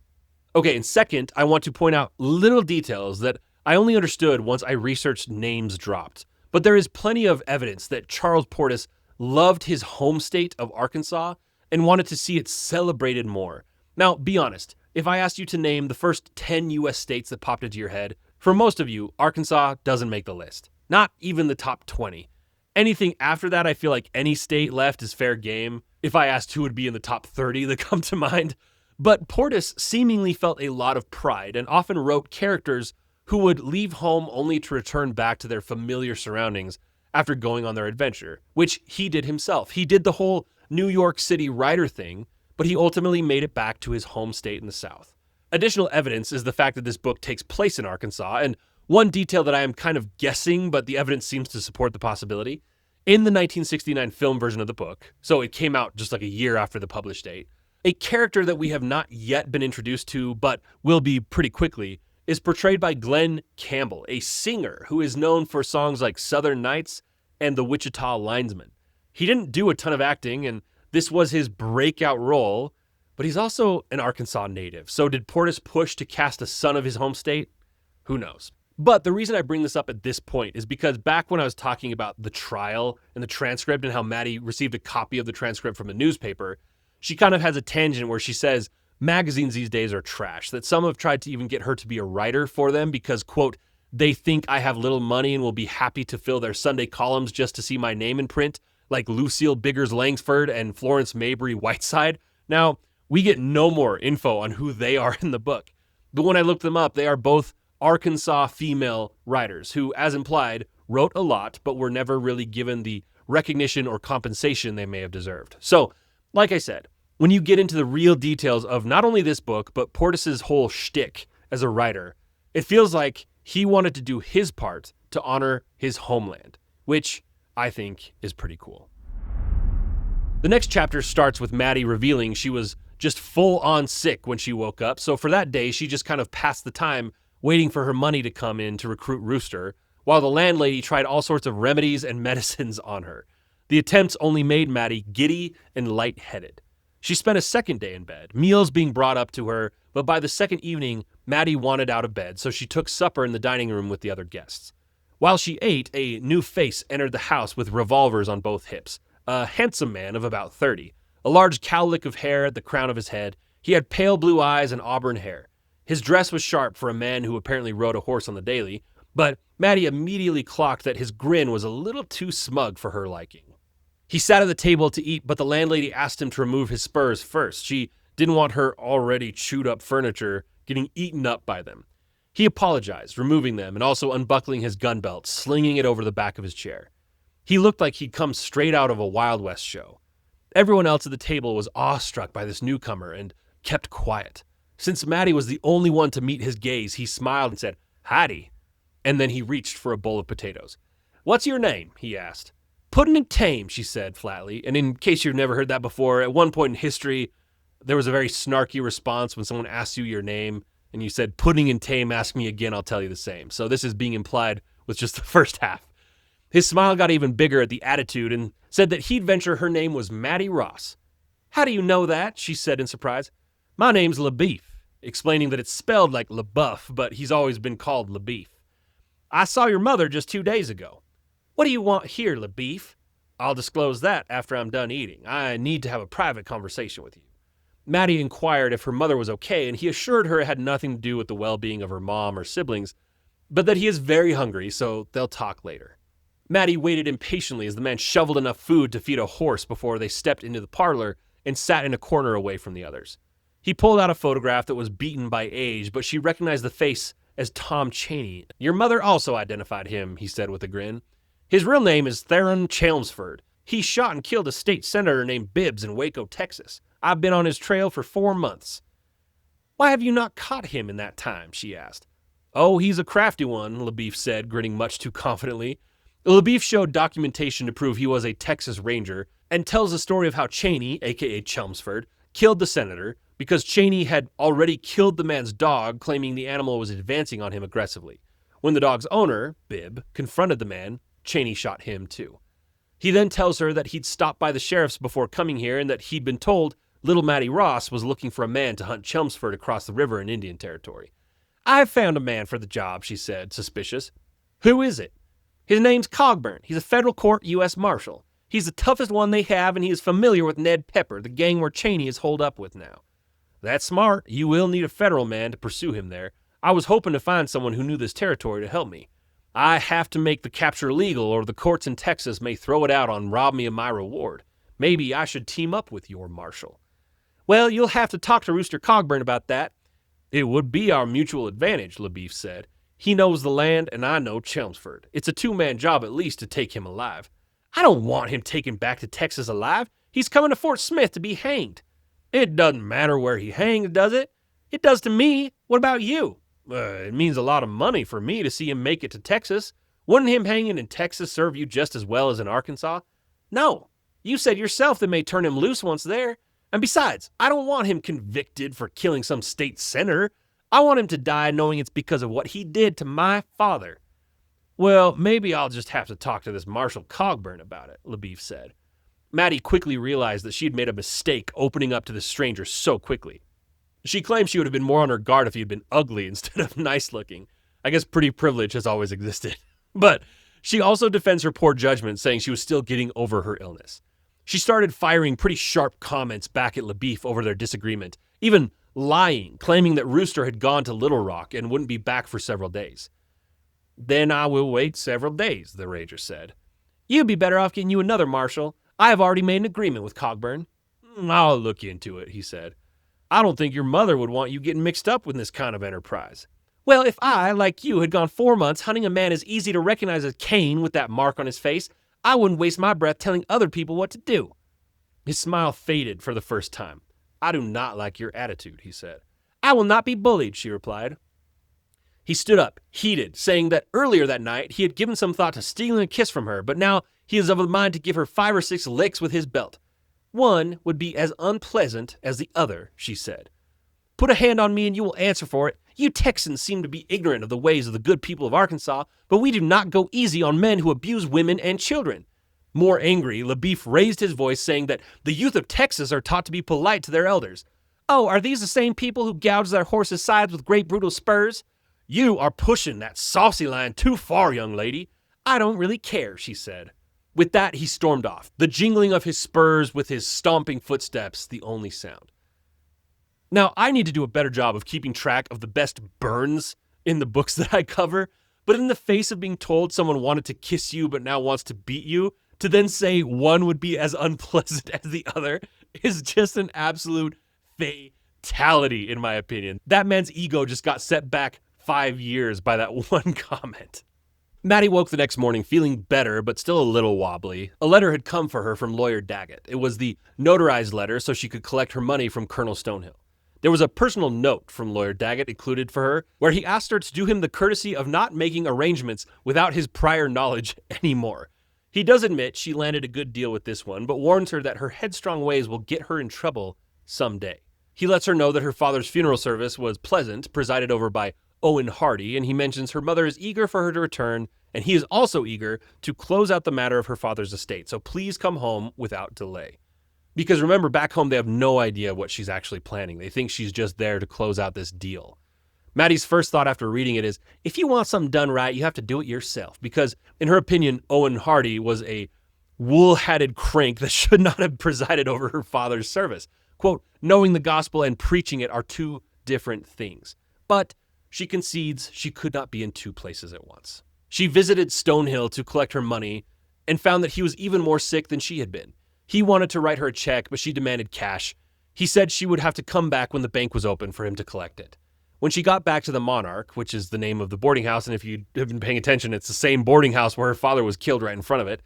Okay, and second, I want to point out little details that I only understood once I researched names dropped. But there is plenty of evidence that Charles Portis loved his home state of Arkansas and wanted to see it celebrated more. Now, be honest, if I asked you to name the first 10 U.S. states that popped into your head, for most of you, Arkansas doesn't make the list. Not even the top 20. Anything after that, I feel like any state left is fair game, if I asked who would be in the top 30 that come to mind. But Portis seemingly felt a lot of pride and often wrote characters who would leave home only to return back to their familiar surroundings after going on their adventure, which he did himself. He did the whole New York City writer thing, but he ultimately made it back to his home state in the South. Additional evidence is the fact that this book takes place in Arkansas, and one detail that I am kind of guessing, but the evidence seems to support the possibility. In the 1969 film version of the book, so it came out just like a year after the published date, a character that we have not yet been introduced to, but will be pretty quickly, is portrayed by Glenn Campbell, a singer who is known for songs like Southern Nights and The Wichita Linesman. He didn't do a ton of acting, and this was his breakout role, but he's also an Arkansas native. So did Portis push to cast a son of his home state? Who knows? But the reason I bring this up at this point is because back when I was talking about the trial and the transcript and how Mattie received a copy of the transcript from a newspaper, she kind of has a tangent where she says magazines these days are trash, that some have tried to even get her to be a writer for them because, quote, they think I have little money and will be happy to fill their Sunday columns just to see my name in print, like Lucille Biggers Langsford and Florence Mabry Whiteside. Now, we get no more info on who they are in the book. But when I looked them up, they are both Arkansas female writers who, as implied, wrote a lot, but were never really given the recognition or compensation they may have deserved. So, like I said, when you get into the real details of not only this book, but Portis's whole shtick as a writer, it feels like he wanted to do his part to honor his homeland, which I think is pretty cool. The next chapter starts with Mattie revealing she was just full-on sick when she woke up, so for that day, she just kind of passed the time waiting for her money to come in to recruit Rooster, while the landlady tried all sorts of remedies and medicines on her. The attempts only made Mattie giddy and lightheaded. She spent a second day in bed, meals being brought up to her, but by the second evening, Mattie wanted out of bed, so she took supper in the dining room with the other guests. While she ate, a new face entered the house with revolvers on both hips. A handsome man of about 30, a large cowlick of hair at the crown of his head. He had pale blue eyes and auburn hair. His dress was sharp for a man who apparently rode a horse on the daily, but Mattie immediately clocked that his grin was a little too smug for her liking. He sat at the table to eat, but the landlady asked him to remove his spurs first. She didn't want her already chewed up furniture getting eaten up by them. He apologized, removing them and also unbuckling his gun belt, slinging it over the back of his chair. He looked like he'd come straight out of a Wild West show. Everyone else at the table was awestruck by this newcomer and kept quiet. Since Mattie was the only one to meet his gaze, he smiled and said, "Howdy," and then he reached for a bowl of potatoes. "What's your name?" he asked. "Puddin' and Tame," she said flatly, and in case you've never heard that before, at one point in history, there was a very snarky response when someone asked you your name, and you said, "Pudding and Tame, ask me again, I'll tell you the same." So this is being implied with just the first half. His smile got even bigger at the attitude and said that he'd venture her name was Mattie Ross. "How do you know that?" she said in surprise. "My name's LaBeef," explaining that it's spelled like LaBeouf, but he's always been called LaBeef. "I saw your mother just 2 days ago." "What do you want here, LaBeef?" "I'll disclose that after I'm done eating. I need to have a private conversation with you." Mattie inquired if her mother was okay, and he assured her it had nothing to do with the well-being of her mom or siblings, but that he is very hungry, so they'll talk later. Mattie waited impatiently as the man shoveled enough food to feed a horse before they stepped into the parlor and sat in a corner away from the others. He pulled out a photograph that was beaten by age, but she recognized the face as Tom Chaney. "Your mother also identified him," he said with a grin. "His real name is Theron Chelmsford. He shot and killed a state senator named Bibbs in Waco, Texas. I've been on his trail for 4 months." "Why have you not caught him in that time?" she asked. "Oh, he's a crafty one," LaBeef said, grinning much too confidently. LaBeef showed documentation to prove he was a Texas Ranger and tells the story of how Chaney, aka Chelmsford, killed the senator because Chaney had already killed the man's dog, claiming the animal was advancing on him aggressively. When the dog's owner, Bibb, confronted the man, Chaney shot him too. He then tells her that he'd stopped by the sheriff's before coming here and that he'd been told little Mattie Ross was looking for a man to hunt Chelmsford across the river in Indian Territory. "I've found a man for the job," she said, suspicious. "Who is it?" "His name's Cogburn. He's a federal court U.S. Marshal. He's the toughest one they have, and he is familiar with Ned Pepper, the gang where Chaney is holed up with now." That's smart. You will need a federal man to pursue him there. I was hoping to find someone who knew this territory to help me. I have to make the capture legal, or the courts in Texas may throw it out and rob me of my reward. Maybe I should team up with your marshal. Well, you'll have to talk to Rooster Cogburn about that. It would be our mutual advantage, LaBeef said. He knows the land, and I know Chelmsford. It's a two-man job at least to take him alive. I don't want him taken back to Texas alive. He's coming to Fort Smith to be hanged. It doesn't matter where he hangs, does it? It does to me. What about you? It means a lot of money for me to see him make it to Texas. Wouldn't him hanging in Texas serve you just as well as in Arkansas? No. You said yourself they may turn him loose once there. And besides, I don't want him convicted for killing some state senator. I want him to die knowing it's because of what he did to my father. Well, maybe I'll just have to talk to this Marshal Cogburn about it, LaBeef said. Mattie quickly realized that she had made a mistake opening up to the stranger so quickly. She claimed she would have been more on her guard if he had been ugly instead of nice-looking. I guess pretty privilege has always existed. But she also defends her poor judgment, saying she was still getting over her illness. She started firing pretty sharp comments back at LaBeef over their disagreement, even lying, claiming that Rooster had gone to Little Rock and wouldn't be back for several days. Then I will wait several days, the Ranger said. You'd be better off getting you another marshal. I have already made an agreement with Cogburn. I'll look into it, he said. I don't think your mother would want you getting mixed up with this kind of enterprise. Well, if I, like you, had gone 4 months hunting a man as easy to recognize as Cain with that mark on his face, I wouldn't waste my breath telling other people what to do. His smile faded for the first time. I do not like your attitude, he said. I will not be bullied, she replied. He stood up, heated, saying that earlier that night he had given some thought to stealing a kiss from her, but now he is of a mind to give her 5 or 6 licks with his belt. One would be as unpleasant as the other, she said. Put a hand on me and you will answer for it. You Texans seem to be ignorant of the ways of the good people of Arkansas, but we do not go easy on men who abuse women and children. More angry, LaBeef raised his voice, saying that the youth of Texas are taught to be polite to their elders. Oh, are these the same people who gouge their horses' sides with great brutal spurs? You are pushing that saucy line too far, young lady. I don't really care, she said. With that, he stormed off, the jingling of his spurs with his stomping footsteps the only sound. Now, I need to do a better job of keeping track of the best burns in the books that I cover, but in the face of being told someone wanted to kiss you but now wants to beat you, to then say one would be as unpleasant as the other is just an absolute fatality, in my opinion. That man's ego just got set back 5 years by that one comment. Mattie woke the next morning feeling better, but still a little wobbly. A letter had come for her from Lawyer Daggett. It was the notarized letter so she could collect her money from Colonel Stonehill. There was a personal note from Lawyer Daggett included for her, where he asked her to do him the courtesy of not making arrangements without his prior knowledge anymore. He does admit she landed a good deal with this one, but warns her that her headstrong ways will get her in trouble someday. He lets her know that her father's funeral service was pleasant, presided over by Owen Hardy, and he mentions her mother is eager for her to return, and he is also eager to close out the matter of her father's estate, so please come home without delay. Because remember, back home they have no idea what she's actually planning. They think she's just there to close out this deal. Mattie's first thought after reading it is, if you want something done right, you have to do it yourself. Because, in her opinion, Owen Hardy was a wool-hatted crank that should not have presided over her father's service. Quote, knowing the gospel and preaching it are two different things. But she concedes she could not be in 2 places at once. She visited Stonehill to collect her money and found that he was even more sick than she had been. He wanted to write her a check, but she demanded cash. He said she would have to come back when the bank was open for him to collect it. When she got back to the Monarch, which is the name of the boarding house, and if you have been paying attention, it's the same boarding house where her father was killed right in front of it.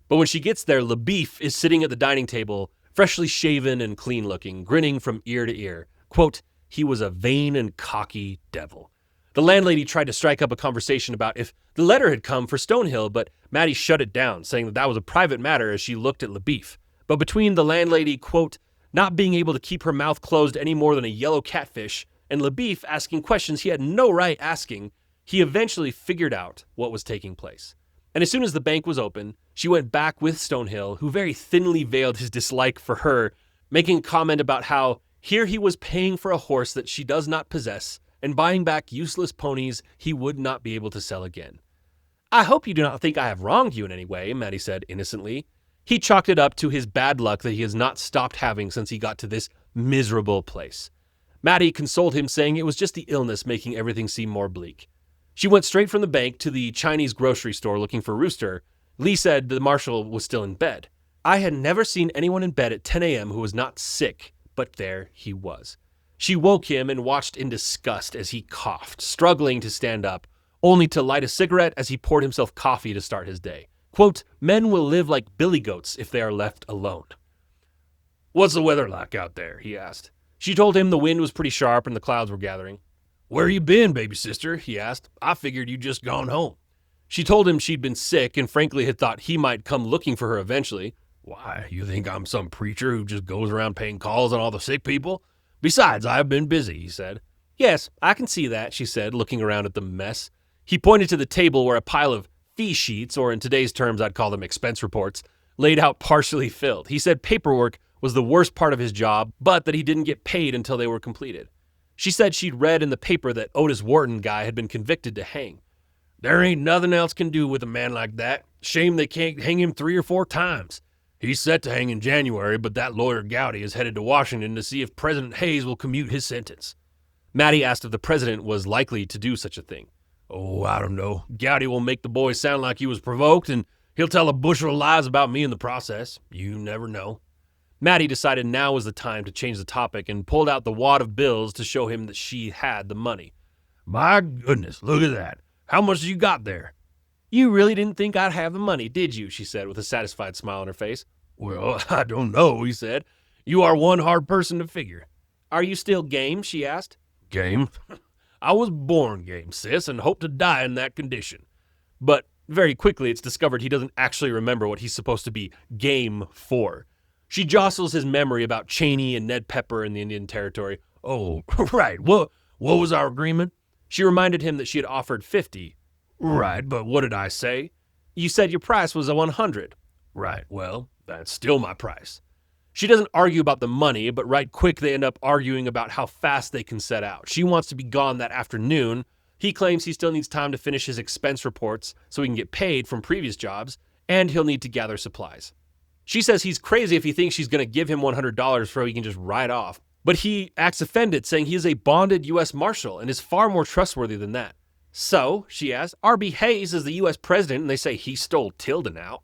But when she gets there, LaBeef is sitting at the dining table, freshly shaven and clean-looking, grinning from ear to ear. Quote, he was a vain and cocky devil. The landlady tried to strike up a conversation about if the letter had come for Stonehill, but Mattie shut it down, saying that was a private matter as she looked at LaBeef. But between the landlady, quote, not being able to keep her mouth closed any more than a yellow catfish, and LaBeef asking questions he had no right asking, he eventually figured out what was taking place. And as soon as the bank was open, she went back with Stonehill, who very thinly veiled his dislike for her, making a comment about how here he was paying for a horse that she does not possess and buying back useless ponies he would not be able to sell again. I hope you do not think I have wronged you in any way, Mattie said innocently. He chalked it up to his bad luck that he has not stopped having since he got to this miserable place. Mattie consoled him, saying it was just the illness making everything seem more bleak. She went straight from the bank to the Chinese grocery store looking for Rooster. Lee said the marshal was still in bed. I had never seen anyone in bed at 10 a.m. who was not sick, but there he was. She woke him and watched in disgust as he coughed, struggling to stand up, only to light a cigarette as he poured himself coffee to start his day. Quote, men will live like billy goats if they are left alone. What's the weather like out there? He asked. She told him the wind was pretty sharp and the clouds were gathering. Where you been, baby sister? He asked. I figured you'd just gone home. She told him she'd been sick and frankly had thought he might come looking for her eventually. Why, you think I'm some preacher who just goes around paying calls on all the sick people? Besides, I've been busy, he said. Yes, I can see that, she said, looking around at the mess. He pointed to the table where a pile of fee sheets, or in today's terms I'd call them expense reports, laid out partially filled. He said paperwork was the worst part of his job, but that he didn't get paid until they were completed. She said she'd read in the paper that Otis Wharton guy had been convicted to hang. There ain't nothing else can do with a man like that. Shame they can't hang him 3 or 4 times. He's set to hang in January, but that lawyer Gowdy is headed to Washington to see if President Hayes will commute his sentence. Mattie asked if the president was likely to do such a thing. Oh, I don't know. Gowdy will make the boy sound like he was provoked, and he'll tell a bushel of lies about me in the process. You never know. Mattie decided now was the time to change the topic and pulled out the wad of bills to show him that she had the money. My goodness, look at that. How much you got there? You really didn't think I'd have the money, did you? She said with a satisfied smile on her face. Well, I don't know, he said. You are one hard person to figure. Are you still game? She asked. Game? I was born game, sis, and hope to die in that condition. But very quickly it's discovered he doesn't actually remember what he's supposed to be game for. She jostles his memory about Cheney and Ned Pepper in the Indian Territory. Oh, right. What was our agreement? She reminded him that she had offered 50. Right, but what did I say? You said your price was a 100. Right, well, that's still my price. She doesn't argue about the money, but right quick they end up arguing about how fast they can set out. She wants to be gone that afternoon. He claims he still needs time to finish his expense reports so he can get paid from previous jobs, and he'll need to gather supplies. She says he's crazy if he thinks she's going to give him $100 so he can just ride off. But he acts offended, saying he is a bonded U.S. Marshal and is far more trustworthy than that. So, she asks, R.B. Hayes is the U.S. president and they say he stole Tilden out.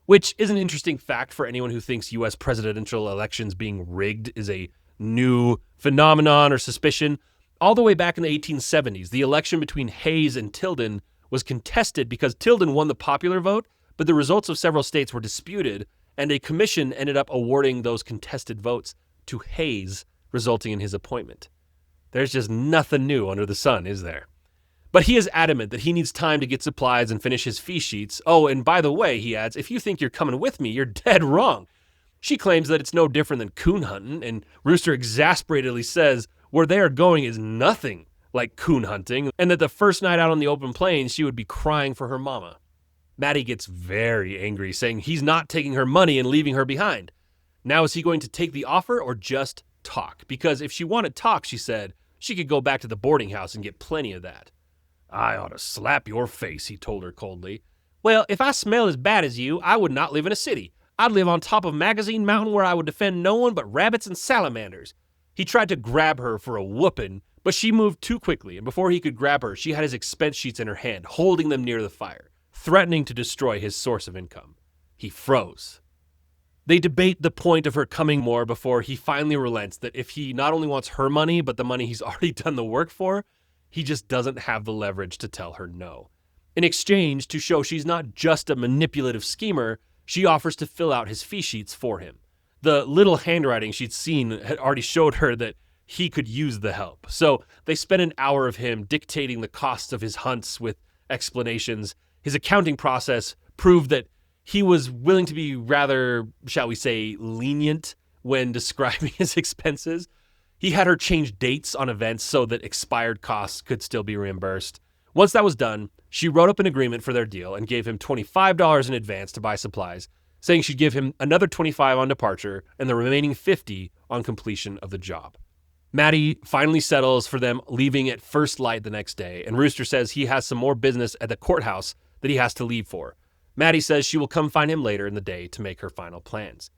Which is an interesting fact for anyone who thinks U.S. presidential elections being rigged is a new phenomenon or suspicion. All the way back in the 1870s, the election between Hayes and Tilden was contested because Tilden won the popular vote, but the results of several states were disputed, and a commission ended up awarding those contested votes to Hayes, resulting in his appointment. There's just nothing new under the sun, is there? But he is adamant that he needs time to get supplies and finish his fee sheets. Oh, and by the way, he adds, if you think you're coming with me, you're dead wrong. She claims that it's no different than coon hunting, and Rooster exasperatedly says where they are going is nothing like coon hunting, and that the first night out on the open plains, she would be crying for her mama. Mattie gets very angry, saying he's not taking her money and leaving her behind. Now is he going to take the offer or just talk? Because if she wanted talk, she said, she could go back to the boarding house and get plenty of that. I ought to slap your face, he told her coldly. Well, if I smelled as bad as you, I would not live in a city. I'd live on top of Magazine Mountain where I would defend no one but rabbits and salamanders. He tried to grab her for a whooping, but she moved too quickly, and before he could grab her, she had his expense sheets in her hand, holding them near the fire, threatening to destroy his source of income. He froze. They debate the point of her coming more before he finally relents that if he not only wants her money, but the money he's already done the work for, he just doesn't have the leverage to tell her no. In exchange, to show she's not just a manipulative schemer, she offers to fill out his fee sheets for him. The little handwriting she'd seen had already showed her that he could use the help. So they spent an hour of him dictating the costs of his hunts with explanations. His accounting process proved that he was willing to be rather, shall we say, lenient when describing his expenses. He had her change dates on events so that expired costs could still be reimbursed. Once that was done, she wrote up an agreement for their deal and gave him $25 in advance to buy supplies, saying she'd give him another $25 on departure and the remaining $50 on completion of the job. Mattie finally settles for them leaving at first light the next day, and Rooster says he has some more business at the courthouse that he has to leave for. Mattie says she will come find him later in the day to make her final plans.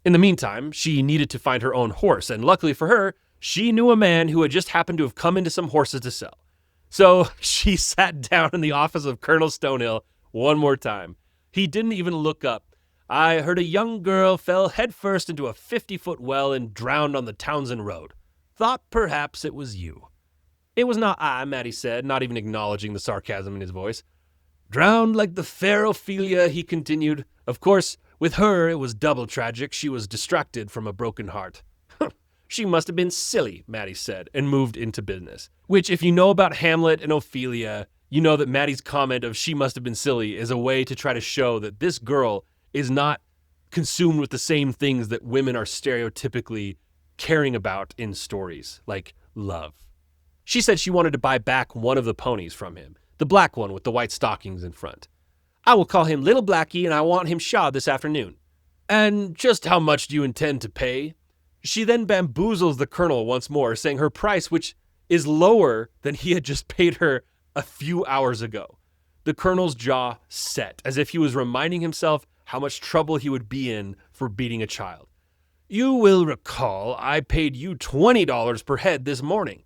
In the meantime, she needed to find her own horse, and luckily for her, She knew a man who had just happened to have come into some horses to sell. So she sat down in the office of Colonel Stonehill one more time. He didn't even look up. I heard a young girl fell headfirst into a 50-foot well and drowned on the Townsend Road. Thought perhaps it was you. It was not I, Mattie said, not even acknowledging the sarcasm in his voice. Drowned like the fair Ophelia, he continued. Of course, with her it was double tragic. She was distracted from a broken heart. She must have been silly, Mattie said, and moved into business. Which, if you know about Hamlet and Ophelia, you know that Mattie's comment of she must have been silly is a way to try to show that this girl is not consumed with the same things that women are stereotypically caring about in stories, like love. She said she wanted to buy back one of the ponies from him, the black one with the white stockings in front. I will call him Little Blackie, and I want him shod this afternoon. And just how much do you intend to pay? She then bamboozles the colonel once more, saying her price, which is lower than he had just paid her a few hours ago. The colonel's jaw set, as if he was reminding himself how much trouble he would be in for beating a child. You will recall I paid you $20 per head this morning.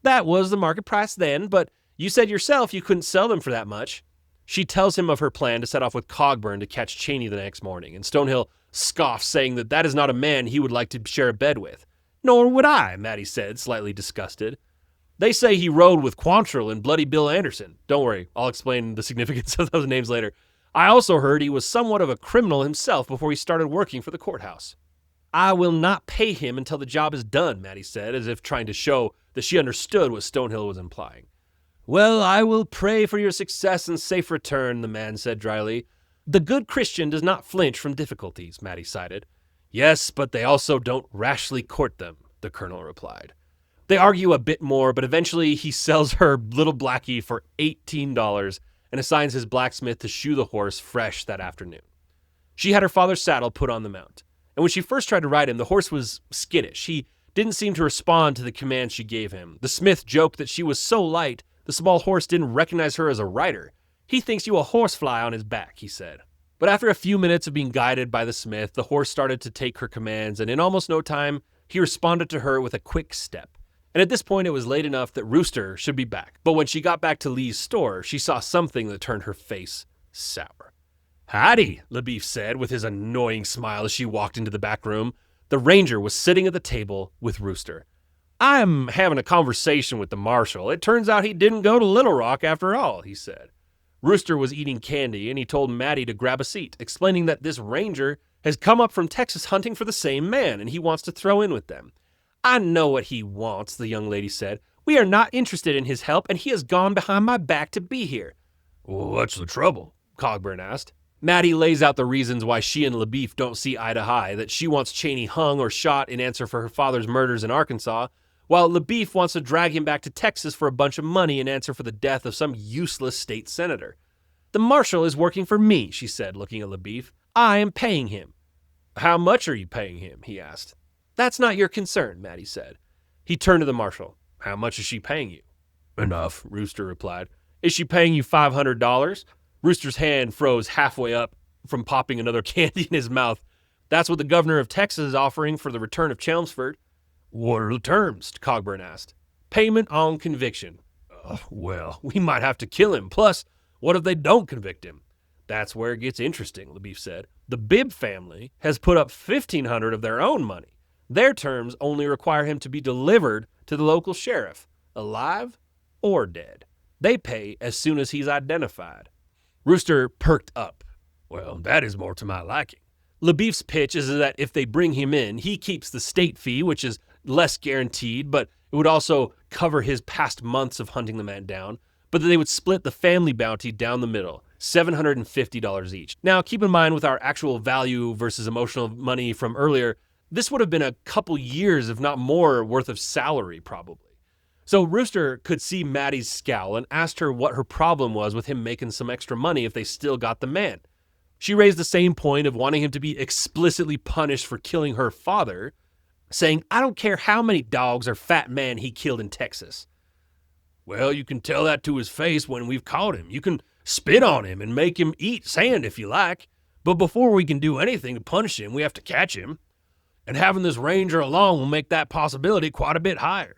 That was the market price then, but you said yourself you couldn't sell them for that much. She tells him of her plan to set off with Cogburn to catch Cheney the next morning, and Stonehill scoffs, saying that is not a man he would like to share a bed with. Nor would I, Mattie said, slightly disgusted. They say he rode with Quantrill and Bloody Bill Anderson. Don't worry, I'll explain the significance of those names later. I also heard he was somewhat of a criminal himself before he started working for the courthouse. I will not pay him until the job is done, Mattie said, as if trying to show that she understood what Stonehill was implying. Well, I will pray for your success and safe return, the man said dryly. The good Christian does not flinch from difficulties, Mattie cited. Yes, but they also don't rashly court them, the colonel replied. They argue a bit more, but eventually he sells her Little Blackie for $18 and assigns his blacksmith to shoe the horse fresh that afternoon. She had her father's saddle put on the mount, and when she first tried to ride him, the horse was skittish. He didn't seem to respond to the commands she gave him. The smith joked that she was so light, the small horse didn't recognize her as a rider. He thinks you a horsefly on his back, he said. But after a few minutes of being guided by the smith, the horse started to take her commands, and in almost no time, he responded to her with a quick step. And at this point, it was late enough that Rooster should be back. But when she got back to Lee's store, she saw something that turned her face sour. Howdy, LaBeef said with his annoying smile as she walked into the back room. The ranger was sitting at the table with Rooster. I'm having a conversation with the marshal. It turns out he didn't go to Little Rock after all, he said. Rooster was eating candy, and he told Mattie to grab a seat, explaining that this ranger has come up from Texas hunting for the same man, and he wants to throw in with them. I know what he wants, the young lady said. We are not interested in his help, and he has gone behind my back to be here. Well, what's the trouble? Cogburn asked. Mattie lays out the reasons why she and LaBeef don't see eye to eye, that she wants Cheney hung or shot in answer for her father's murders in Arkansas, while LaBeef wants to drag him back to Texas for a bunch of money in answer for the death of some useless state senator. The marshal is working for me, she said, looking at LaBeef. I am paying him. How much are you paying him? He asked. That's not your concern, Mattie said. He turned to the marshal. How much is she paying you? Enough, Rooster replied. Is she paying you $500? Rooster's hand froze halfway up from popping another candy in his mouth. That's what the governor of Texas is offering for the return of Chelmsford. What are the terms? Cogburn asked. Payment on conviction. Well, we might have to kill him. Plus, what if they don't convict him? That's where it gets interesting, LaBeef said. The Bibb family has put up $1,500 of their own money. Their terms only require him to be delivered to the local sheriff, alive or dead. They pay as soon as he's identified. Rooster perked up. Well, that is more to my liking. LaBeef's pitch is that if they bring him in, he keeps the state fee, which is less guaranteed, but it would also cover his past months of hunting the man down, but that they would split the family bounty down the middle, $750 each. Now, keep in mind with our actual value versus emotional money from earlier, this would have been a couple years, if not more, worth of salary, probably. So Rooster could see Mattie's scowl and asked her what her problem was with him making some extra money if they still got the man. She raised the same point of wanting him to be explicitly punished for killing her father, saying, I don't care how many dogs or fat men he killed in Texas. Well, you can tell that to his face when we've caught him. You can spit on him and make him eat sand if you like. But before we can do anything to punish him, we have to catch him. and having this ranger along will make that possibility quite a bit higher.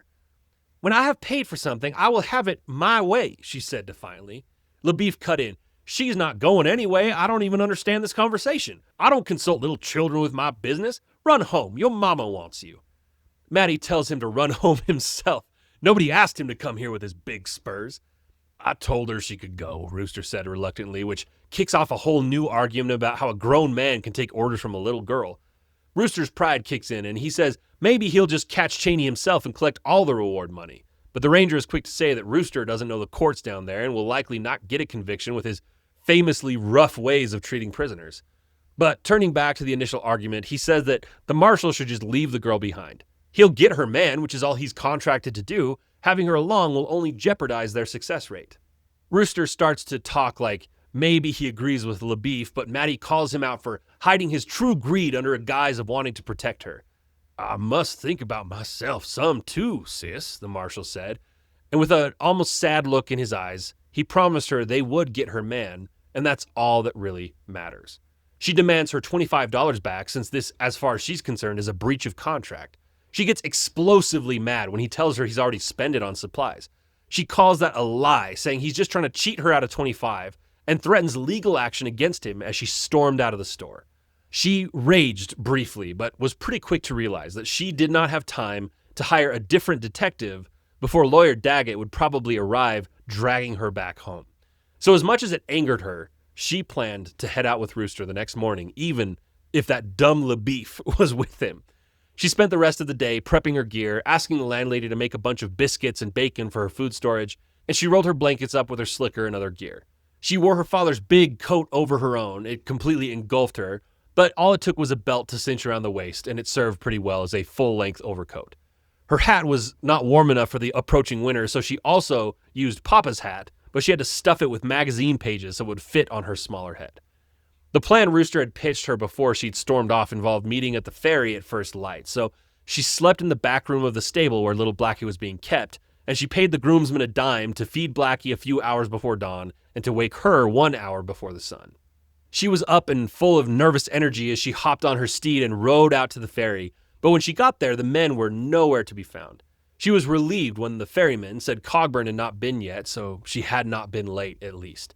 When I have paid for something, I will have it my way, she said defiantly. LaBeef cut in. She's not going anyway. I don't even understand this conversation. I don't consult little children with my business. Run home. Your mama wants you. Mattie tells him to run home himself. Nobody asked him to come here with his big spurs. I told her she could go, Rooster said reluctantly, which kicks off a whole new argument about how a grown man can take orders from a little girl. Rooster's pride kicks in, and he says maybe he'll just catch Cheney himself and collect all the reward money. But the ranger is quick to say that Rooster doesn't know the courts down there and will likely not get a conviction with his famously rough ways of treating prisoners. But turning back to the initial argument, he says that the marshal should just leave the girl behind. He'll get her man, which is all he's contracted to do. Having her along will only jeopardize their success rate. Rooster starts to talk like maybe he agrees with LaBeef, but Mattie calls him out for hiding his true greed under a guise of wanting to protect her. I must think about myself some too, sis, the marshal said. And with an almost sad look in his eyes, he promised her they would get her man, and that's all that really matters. She demands her $25 back since this, as far as she's concerned, is a breach of contract. She gets explosively mad when he tells her he's already spent it on supplies. She calls that a lie, saying he's just trying to cheat her out of $25, and threatens legal action against him as she stormed out of the store. She raged briefly, but was pretty quick to realize that she did not have time to hire a different detective before Lawyer Daggett would probably arrive dragging her back home. So as much as it angered her, she planned to head out with Rooster the next morning, even if that dumb LaBeef was with him. She spent the rest of the day prepping her gear, asking the landlady to make a bunch of biscuits and bacon for her food storage, and she rolled her blankets up with her slicker and other gear. She wore her father's big coat over her own. It completely engulfed her, but all it took was a belt to cinch around the waist, and it served pretty well as a full-length overcoat. Her hat was not warm enough for the approaching winter, so she also used Papa's hat, but she had to stuff it with magazine pages so it would fit on her smaller head. The plan Rooster had pitched her before she'd stormed off involved meeting at the ferry at first light, so she slept in the back room of the stable where little Blackie was being kept, and she paid the groomsman a dime to feed Blackie a few hours before dawn and to wake her 1 hour before the sun. She was up and full of nervous energy as she hopped on her steed and rode out to the ferry, but when she got there, the men were nowhere to be found. She was relieved when the ferryman said Cogburn had not been yet, so she had not been late at least.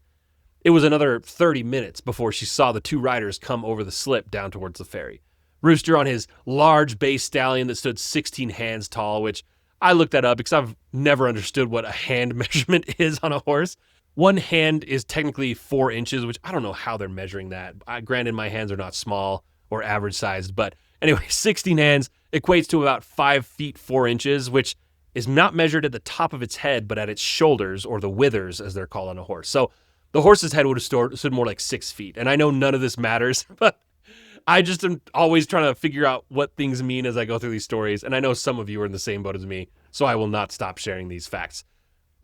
It was another 30 minutes before she saw the two riders come over the slip down towards the ferry. Rooster on his large bay stallion that stood 16 hands tall, which I looked that up because I've never understood what a hand measurement is on a horse. One hand is technically 4 inches, which I don't know how they're measuring that. Granted, my hands are not small or average sized, but anyway, 16 hands equates to about 5 feet 4 inches, which is not measured at the top of its head, but at its shoulders, or the withers, as they're called on a horse. So the horse's head would have stood more like 6 feet. And I know none of this matters, but I just am always trying to figure out what things mean as I go through these stories. And I know some of you are in the same boat as me, so I will not stop sharing these facts.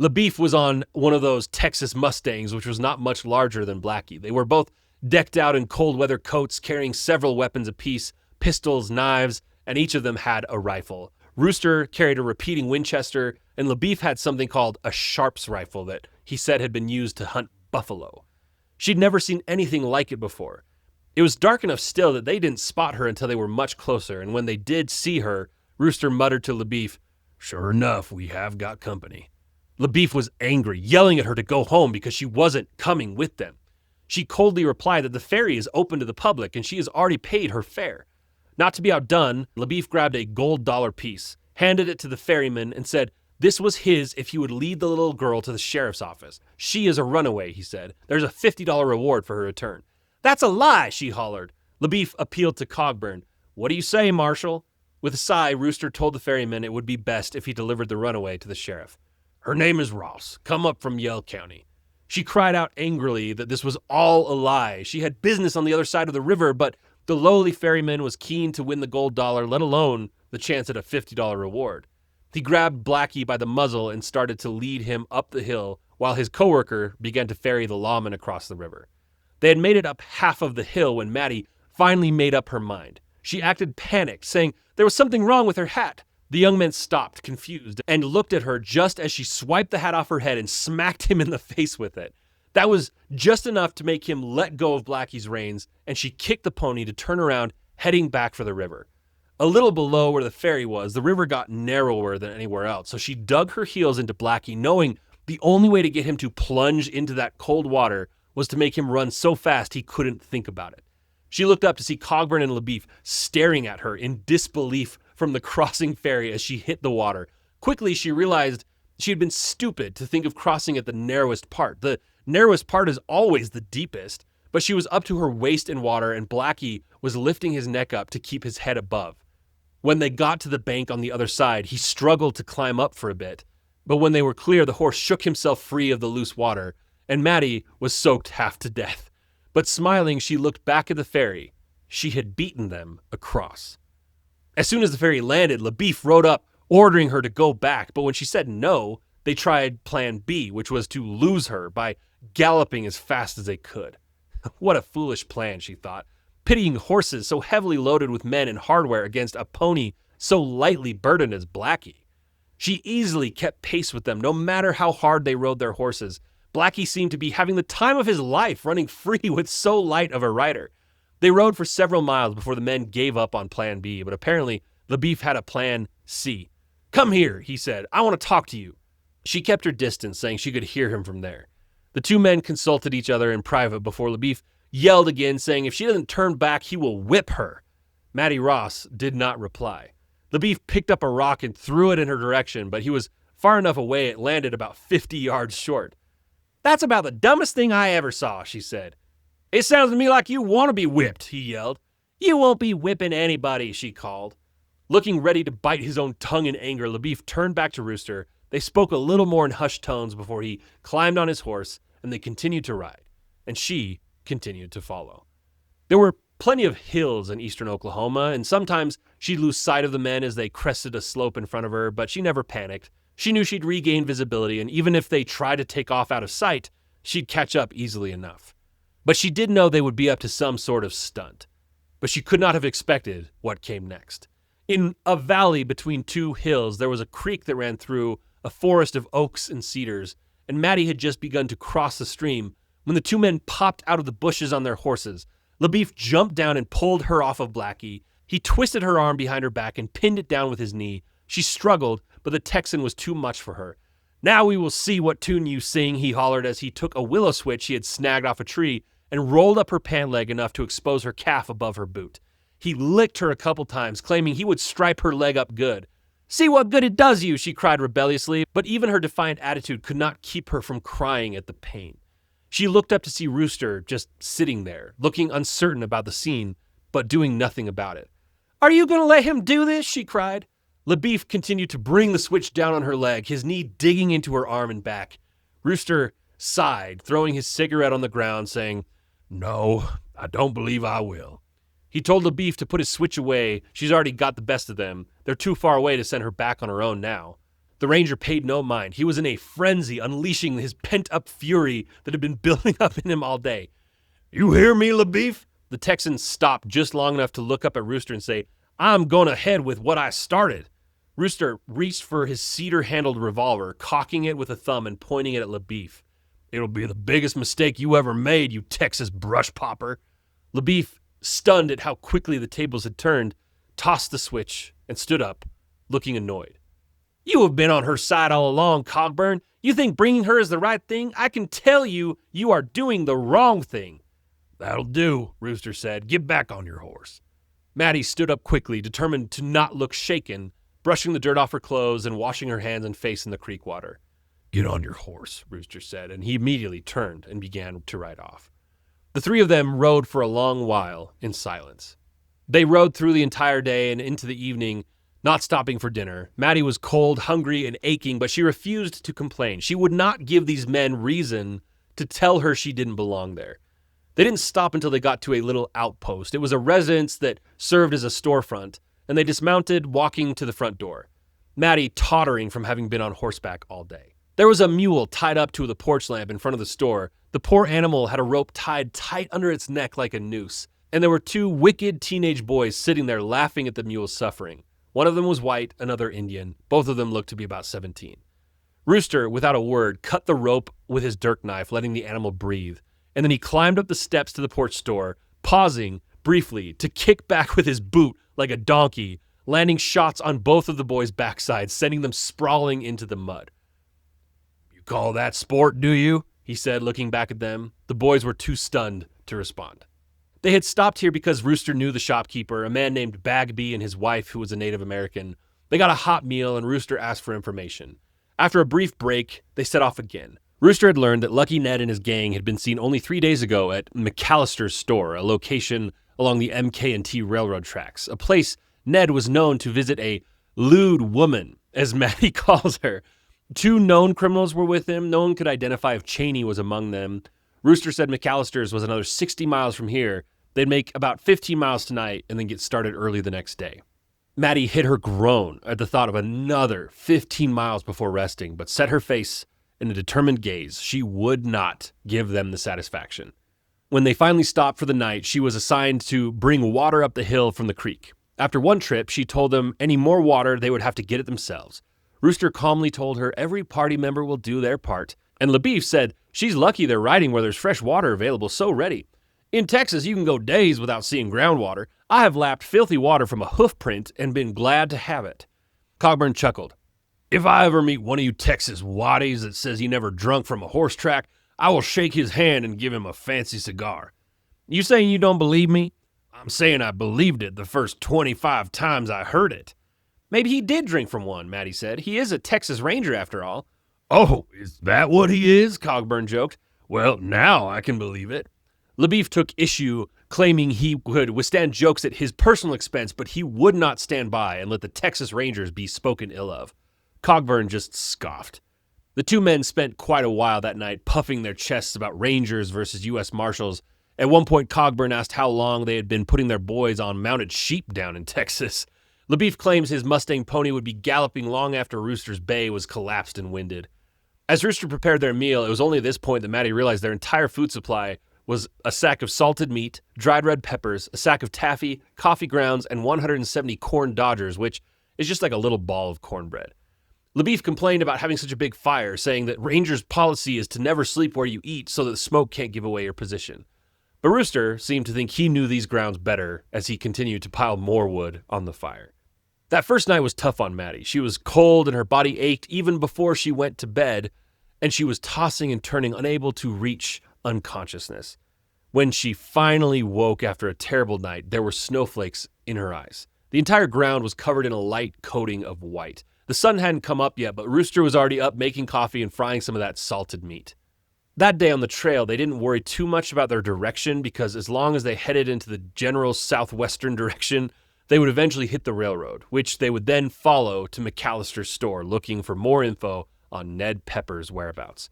LaBeef was on one of those Texas Mustangs, which was not much larger than Blackie. They were both decked out in cold weather coats, carrying several weapons apiece, pistols, knives, and each of them had a rifle. Rooster carried a repeating Winchester, and LaBeef had something called a Sharps rifle that he said had been used to hunt buffalo. She'd never seen anything like it before. It was dark enough still that they didn't spot her until they were much closer, and when they did see her, Rooster muttered to LaBeef, "Sure enough, we have got company." LaBeef was angry, yelling at her to go home because she wasn't coming with them. She coldly replied that the ferry is open to the public and she has already paid her fare. Not to be outdone, LaBeef grabbed a gold dollar piece, handed it to the ferryman, and said this was his if he would lead the little girl to the sheriff's office. She is a runaway, he said. There's a $50 reward for her return. That's a lie, she hollered. LaBeef appealed to Cogburn. What do you say, Marshal? With a sigh, Rooster told the ferryman it would be best if he delivered the runaway to the sheriff. Her name is Ross, come up from Yell County. She cried out angrily that this was all a lie. She had business on the other side of the river, but the lowly ferryman was keen to win the gold dollar, let alone the chance at a $50 reward. He grabbed Blackie by the muzzle and started to lead him up the hill while his coworker began to ferry the lawmen across the river. They had made it up half of the hill when Mattie finally made up her mind. She acted panicked, saying there was something wrong with her hat. The young man stopped, confused, and looked at her just as she swiped the hat off her head and smacked him in the face with it. That was just enough to make him let go of Blackie's reins, and she kicked the pony to turn around, heading back for the river. A little below where the ferry was, the river got narrower than anywhere else, so she dug her heels into Blackie, knowing the only way to get him to plunge into that cold water was to make him run so fast he couldn't think about it. She looked up to see Cogburn and LaBeef staring at her in disbelief from the crossing ferry as she hit the water. Quickly, she realized she had been stupid to think of crossing at the narrowest part. The narrowest part is always the deepest, but she was up to her waist in water, and Blackie was lifting his neck up to keep his head above. When they got to the bank on the other side, he struggled to climb up for a bit, but when they were clear, the horse shook himself free of the loose water, and Mattie was soaked half to death. But smiling, she looked back at the ferry. She had beaten them across. As soon as the ferry landed, LaBeef rode up, ordering her to go back, but when she said no, they tried plan B, which was to lose her by galloping as fast as they could. What a foolish plan, she thought, pitying horses so heavily loaded with men and hardware against a pony so lightly burdened as Blackie. She easily kept pace with them, no matter how hard they rode their horses. Blackie seemed to be having the time of his life, running free with so light of a rider. They rode for several miles before the men gave up on plan B, but apparently LaBeef had a plan C. "Come here," he said. "I want to talk to you." She kept her distance, saying she could hear him from there. The two men consulted each other in private before LaBeef yelled again, saying if she doesn't turn back, he will whip her. Mattie Ross did not reply. LaBeef picked up a rock and threw it in her direction, but he was far enough away it landed about 50 yards short. "That's about the dumbest thing I ever saw," she said. "It sounds to me like you want to be whipped," he yelled. "You won't be whipping anybody," she called. Looking ready to bite his own tongue in anger, LaBeef turned back to Rooster. They spoke a little more in hushed tones before he climbed on his horse, and they continued to ride, and she continued to follow. There were plenty of hills in eastern Oklahoma, and sometimes she'd lose sight of the men as they crested a slope in front of her, but she never panicked. She knew she'd regain visibility, and even if they tried to take off out of sight, she'd catch up easily enough. But she did know they would be up to some sort of stunt. But she could not have expected what came next. In a valley between two hills, there was a creek that ran through a forest of oaks and cedars, and Mattie had just begun to cross the stream when the two men popped out of the bushes on their horses. LaBeef jumped down and pulled her off of Blackie. He twisted her arm behind her back and pinned it down with his knee. She struggled, but the Texan was too much for her. "Now we will see what tune you sing," he hollered as he took a willow switch he had snagged off a tree and rolled up her pant leg enough to expose her calf above her boot. He licked her a couple times, claiming he would stripe her leg up good. "See what good it does you," she cried rebelliously, but even her defiant attitude could not keep her from crying at the pain. She looked up to see Rooster just sitting there, looking uncertain about the scene, but doing nothing about it. "Are you going to let him do this?" she cried. LaBeef continued to bring the switch down on her leg, his knee digging into her arm and back. Rooster sighed, throwing his cigarette on the ground, saying, "No, I don't believe I will." He told LaBeef to put his switch away. She's already got the best of them. They're too far away to send her back on her own now. The ranger paid no mind. He was in a frenzy, unleashing his pent-up fury that had been building up in him all day. "You hear me, LaBeef?" The Texan stopped just long enough to look up at Rooster and say, "I'm going ahead with what I started." Rooster reached for his cedar-handled revolver, cocking it with a thumb and pointing it at LaBeef. "It'll be the biggest mistake you ever made, you Texas brush popper." LaBeef, stunned at how quickly the tables had turned, tossed the switch and stood up, looking annoyed. "You have been on her side all along, Cogburn. You think bringing her is the right thing? I can tell you, you are doing the wrong thing." "That'll do," Rooster said. "Get back on your horse." Mattie stood up quickly, determined to not look shaken, brushing the dirt off her clothes and washing her hands and face in the creek water. "Get on your horse," Rooster said, and he immediately turned and began to ride off. The three of them rode for a long while in silence. They rode through the entire day and into the evening, not stopping for dinner. Mattie was cold, hungry, and aching, but she refused to complain. She would not give these men reason to tell her she didn't belong there. They didn't stop until they got to a little outpost. It was a residence that served as a storefront, and they dismounted, walking to the front door, Mattie tottering from having been on horseback all day. There was a mule tied up to the porch lamp in front of the store. The poor animal had a rope tied tight under its neck like a noose, and there were two wicked teenage boys sitting there laughing at the mule's suffering. One of them was white, another Indian. Both of them looked to be about 17. Rooster, without a word, cut the rope with his dirk knife, letting the animal breathe, and then he climbed up the steps to the porch door, pausing briefly to kick back with his boot like a donkey, landing shots on both of the boys' backsides, sending them sprawling into the mud. "You call that sport, do you?" he said, looking back at them. The boys were too stunned to respond. They had stopped here because Rooster knew the shopkeeper, a man named Bagby, and his wife, who was a Native American. They got a hot meal, and Rooster asked for information. After a brief break, they set off again. Rooster had learned that Lucky Ned and his gang had been seen only 3 days ago at McAllister's store, a location along the MK&T railroad tracks, a place Ned was known to visit a lewd woman, as Mattie calls her. 2 known criminals were with him. No one could identify if Cheney was among them. Rooster said McAllister's was another 60 miles from here. They'd make about 15 miles tonight and then get started early the next day. Mattie hid her groan at the thought of another 15 miles before resting, but set her face in a determined gaze. She would not give them the satisfaction. When they finally stopped for the night, she was assigned to bring water up the hill from the creek. After one trip, she told them any more water, they would have to get it themselves. Rooster calmly told her every party member will do their part, and LaBeef said she's lucky they're riding where there's fresh water available so ready. In Texas, you can go days without seeing groundwater. I have lapped filthy water from a hoof print and been glad to have it. Cogburn chuckled. "If I ever meet one of you Texas waddies that says he never drunk from a horse track, I will shake his hand and give him a fancy cigar." "You saying you don't believe me?" "I'm saying I believed it the first 25 times I heard it." "Maybe he did drink from one," Mattie said. "He is a Texas Ranger after all." "Oh, is that what he is?" Cogburn joked. "Well, now I can believe it." LaBeef took issue, claiming he could withstand jokes at his personal expense, but he would not stand by and let the Texas Rangers be spoken ill of. Cogburn just scoffed. The 2 men spent quite a while that night puffing their chests about Rangers versus U.S. Marshals. At one point, Cogburn asked how long they had been putting their boys on mounted sheep down in Texas. LaBeef claims his Mustang pony would be galloping long after Rooster's bay was collapsed and winded. As Rooster prepared their meal, it was only at this point that Mattie realized their entire food supply was a sack of salted meat, dried red peppers, a sack of taffy, coffee grounds, and 170 corn dodgers, which is just like a little ball of cornbread. LaBeef complained about having such a big fire, saying that Rangers' policy is to never sleep where you eat so that the smoke can't give away your position. But Rooster seemed to think he knew these grounds better as he continued to pile more wood on the fire. That first night was tough on Mattie. She was cold and her body ached even before she went to bed, and she was tossing and turning, unable to reach unconsciousness. When she finally woke after a terrible night, there were snowflakes in her eyes. The entire ground was covered in a light coating of white. The sun hadn't come up yet, but Rooster was already up making coffee and frying some of that salted meat. That day on the trail, they didn't worry too much about their direction because as long as they headed into the general southwestern direction, they would eventually hit the railroad, which they would then follow to McAllister's store looking for more info on Ned Pepper's whereabouts.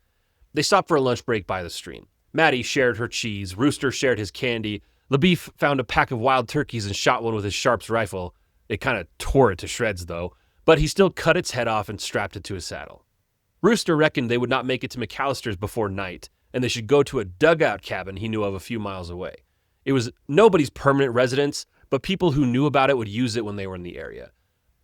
They stopped for a lunch break by the stream. Mattie shared her cheese, Rooster shared his candy. LaBeef found a pack of wild turkeys and shot one with his Sharps rifle. It kind of tore it to shreds, though, but he still cut its head off and strapped it to his saddle. Rooster reckoned they would not make it to McAllister's before night, and they should go to a dugout cabin he knew of a few miles away. It was nobody's permanent residence, but people who knew about it would use it when they were in the area.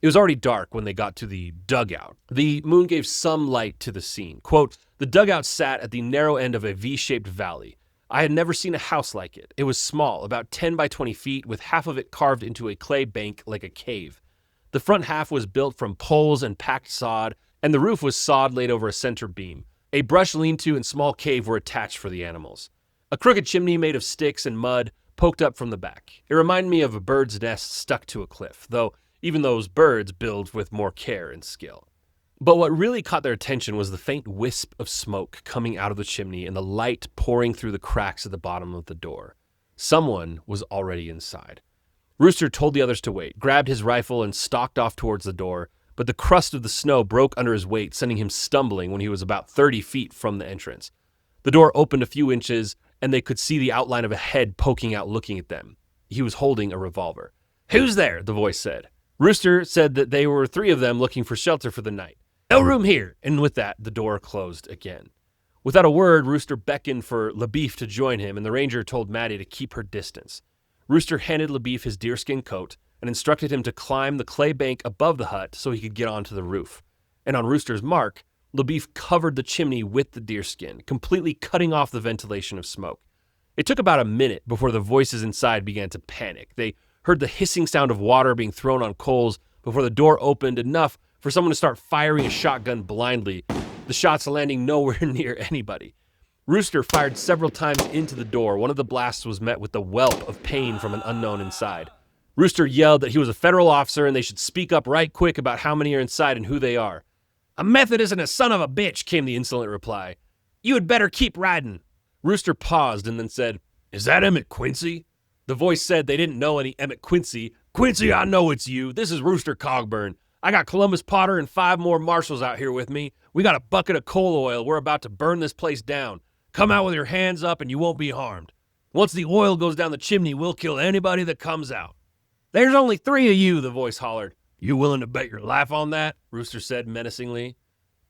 It was already dark when they got to the dugout. The moon gave some light to the scene. Quote, "The dugout sat at the narrow end of a V-shaped valley. I had never seen a house like it. It was small, about 10 by 20 feet, with half of it carved into a clay bank like a cave. The front half was built from poles and packed sod, and the roof was sod laid over a center beam. A brush lean-to and small cave were attached for the animals. A crooked chimney made of sticks and mud poked up from the back. It reminded me of a bird's nest stuck to a cliff, though even those birds build with more care and skill." But what really caught their attention was the faint wisp of smoke coming out of the chimney and the light pouring through the cracks at the bottom of the door. Someone was already inside. Rooster told the others to wait, grabbed his rifle, and stalked off towards the door, but the crust of the snow broke under his weight, sending him stumbling when he was about 30 feet from the entrance. The door opened a few inches, and they could see the outline of a head poking out looking at them. He was holding a revolver. "Who's there?" the voice said. Rooster said that they were 3 of them looking for shelter for the night. "No room here," and with that, the door closed again. Without a word, Rooster beckoned for LaBeef to join him, and the ranger told Mattie to keep her distance. Rooster handed LaBeef his deerskin coat and instructed him to climb the clay bank above the hut so he could get onto the roof. And on Rooster's mark, LaBeef covered the chimney with the deerskin, completely cutting off the ventilation of smoke. It took about a minute before the voices inside began to panic. They heard the hissing sound of water being thrown on coals before the door opened enough for someone to start firing a shotgun blindly, the shots landing nowhere near anybody. Rooster fired several times into the door. One of the blasts was met with the whelp of pain from an unknown inside. Rooster yelled that he was a federal officer and they should speak up right quick about how many are inside and who they are. "A Methodist and a son of a bitch," came the insolent reply. "You had better keep riding." Rooster paused and then said, "Is that Emmett Quincy?" The voice said they didn't know any Emmett Quincy. "Quincy, I know it's you. This is Rooster Cogburn. I got Columbus Potter and 5 more marshals out here with me. We got a bucket of coal oil. We're about to burn this place down. Come out with your hands up and you won't be harmed. Once the oil goes down the chimney, we'll kill anybody that comes out." "There's only 3 of you," the voice hollered. "You willing to bet your life on that?" Rooster said menacingly.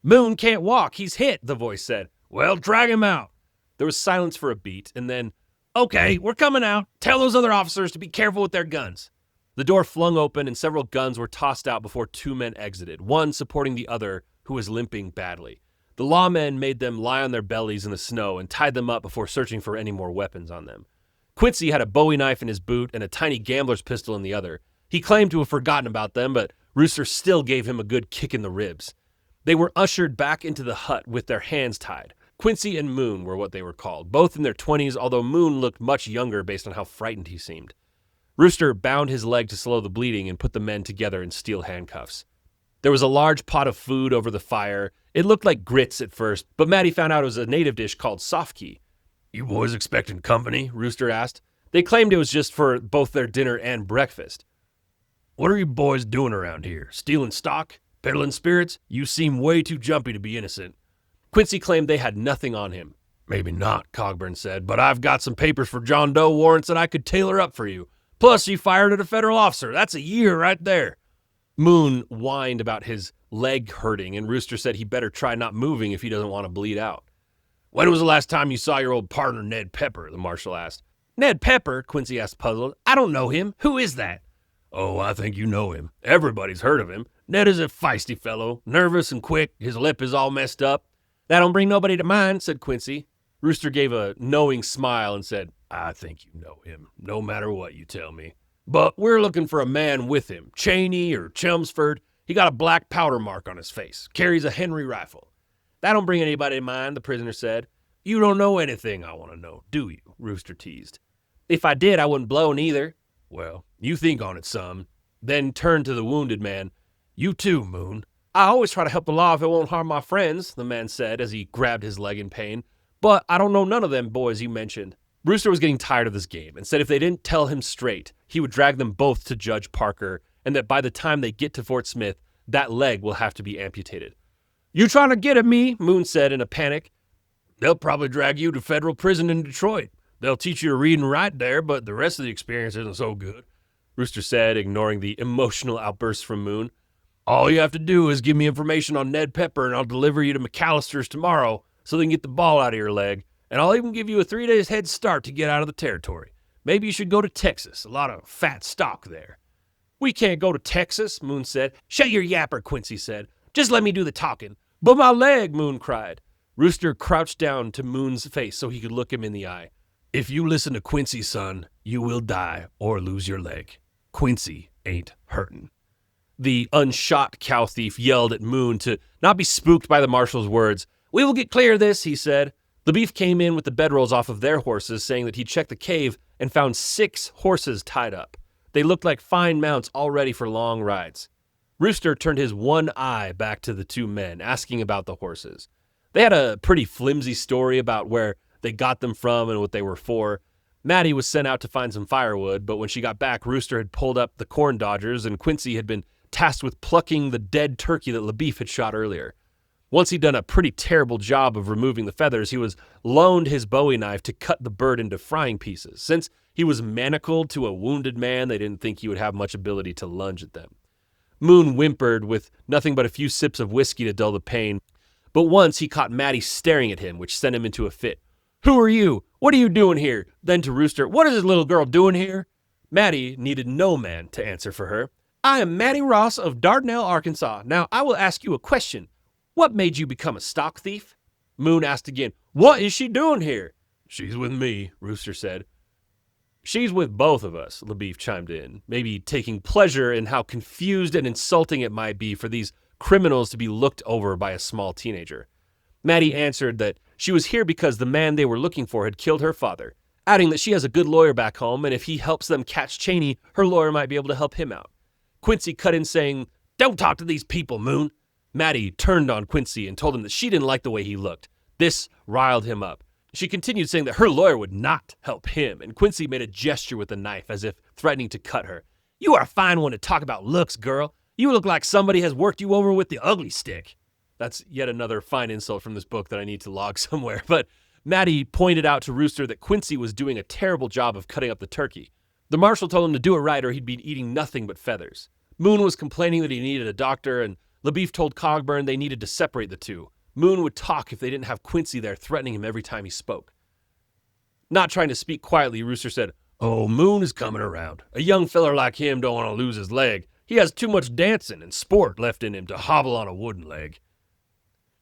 "Moon can't walk. He's hit," the voice said. "Well, drag him out." There was silence for a beat, and then, "Okay, we're coming out. Tell those other officers to be careful with their guns." The door flung open and several guns were tossed out before 2 men exited, one supporting the other who was limping badly. The lawmen made them lie on their bellies in the snow and tied them up before searching for any more weapons on them. Quincy had a Bowie knife in his boot and a tiny gambler's pistol in the other. He claimed to have forgotten about them, but Rooster still gave him a good kick in the ribs. They were ushered back into the hut with their hands tied. Quincy and Moon were what they were called, both in their 20s, although Moon looked much younger based on how frightened he seemed. Rooster bound his leg to slow the bleeding and put the men together in steel handcuffs. There was a large pot of food over the fire. It looked like grits at first, but Mattie found out it was a native dish called softki. "You boys expecting company?" Rooster asked. They claimed it was just for both their dinner and breakfast. "What are you boys doing around here? Stealing stock? Peddling spirits? You seem way too jumpy to be innocent." Quincy claimed they had nothing on him. "Maybe not," Cogburn said, "but I've got some papers for John Doe warrants that I could tailor up for you. Plus, you fired at a federal officer. That's a year right there." Moon whined about his leg hurting, and Rooster said he better try not moving if he doesn't want to bleed out. "When was the last time you saw your old partner, Ned Pepper?" the marshal asked. "Ned Pepper?" Quincy asked, puzzled. "I don't know him. Who is that?" "Oh, I think you know him. Everybody's heard of him. Ned is a feisty fellow, nervous and quick. His lip is all messed up." "That don't bring nobody to mind," said Quincy. Rooster gave a knowing smile and said, "I think you know him, no matter what you tell me. But we're looking for a man with him, Cheney or Chelmsford. He got a black powder mark on his face, carries a Henry rifle." "That don't bring anybody to mind," the prisoner said. "You don't know anything I want to know, do you?" Rooster teased. "If I did, I wouldn't blow neither." "Well, you think on it some." Then turned to the wounded man. "You too, Moon." "I always try to help the law if it won't harm my friends," the man said as he grabbed his leg in pain. "But I don't know none of them boys you mentioned." Rooster was getting tired of this game and said if they didn't tell him straight, he would drag them both to Judge Parker, and that by the time they get to Fort Smith, that leg will have to be amputated. "You trying to get at me?" Moon said in a panic. "They'll probably drag you to federal prison in Detroit. They'll teach you to read and write there, but the rest of the experience isn't so good," Rooster said, ignoring the emotional outbursts from Moon. "All you have to do is give me information on Ned Pepper, and I'll deliver you to McAllister's tomorrow so they can get the ball out of your leg. And I'll even give you a 3 days head start to get out of the territory. Maybe you should go to Texas. A lot of fat stock there." "We can't go to Texas," Moon said. "Shut your yapper," Quincy said. "Just let me do the talking." "But my leg," Moon cried. Rooster crouched down to Moon's face so he could look him in the eye. "If you listen to Quincy, son, you will die or lose your leg. Quincy ain't hurtin'." The unshot cow thief yelled at Moon to not be spooked by the marshal's words. "We will get clear of this," he said. The beef came in with the bedrolls off of their horses, saying that he checked the cave and found 6 horses tied up. They looked like fine mounts all ready for long rides. Rooster turned his one eye back to the 2 men, asking about the horses. They had a pretty flimsy story about where they got them from and what they were for. Mattie was sent out to find some firewood, but when she got back, Rooster had pulled up the corn dodgers and Quincy had been tasked with plucking the dead turkey that LaBeef had shot earlier. Once he'd done a pretty terrible job of removing the feathers, he was loaned his Bowie knife to cut the bird into frying pieces. Since he was manacled to a wounded man, they didn't think he would have much ability to lunge at them. Moon whimpered with nothing but a few sips of whiskey to dull the pain, but once he caught Mattie staring at him, which sent him into a fit. "Who are you? What are you doing here?" Then to Rooster, "What is this little girl doing here?" Mattie needed no man to answer for her. "I am Mattie Ross of Dardanelle, Arkansas. Now I will ask you a question. What made you become a stock thief?" Moon asked again, "What is she doing here?" She's with me, Rooster said. She's with both of us, LaBeef chimed in, maybe taking pleasure in how confused and insulting it might be for these criminals to be looked over by a small teenager. Mattie answered that she was here because the man they were looking for had killed her father, adding that she has a good lawyer back home, and if he helps them catch Cheney, her lawyer might be able to help him out. Quincy cut in saying, "Don't talk to these people, Moon." Mattie turned on Quincy and told him that she didn't like the way he looked. This riled him up. She continued saying that her lawyer would not help him, and Quincy made a gesture with the knife as if threatening to cut her. "You are a fine one to talk about looks, girl. You look like somebody has worked you over with the ugly stick." That's yet another fine insult from this book that I need to log somewhere. But Mattie pointed out to Rooster that Quincy was doing a terrible job of cutting up the turkey. The marshal told him to do it right or he'd be eating nothing but feathers. Moon was complaining that he needed a doctor, and LaBeef told Cogburn they needed to separate the two. Moon would talk if they didn't have Quincy there threatening him every time he spoke. Not trying to speak quietly, Rooster said, "Oh, Moon is coming around. A young feller like him don't want to lose his leg. He has too much dancing and sport left in him to hobble on a wooden leg."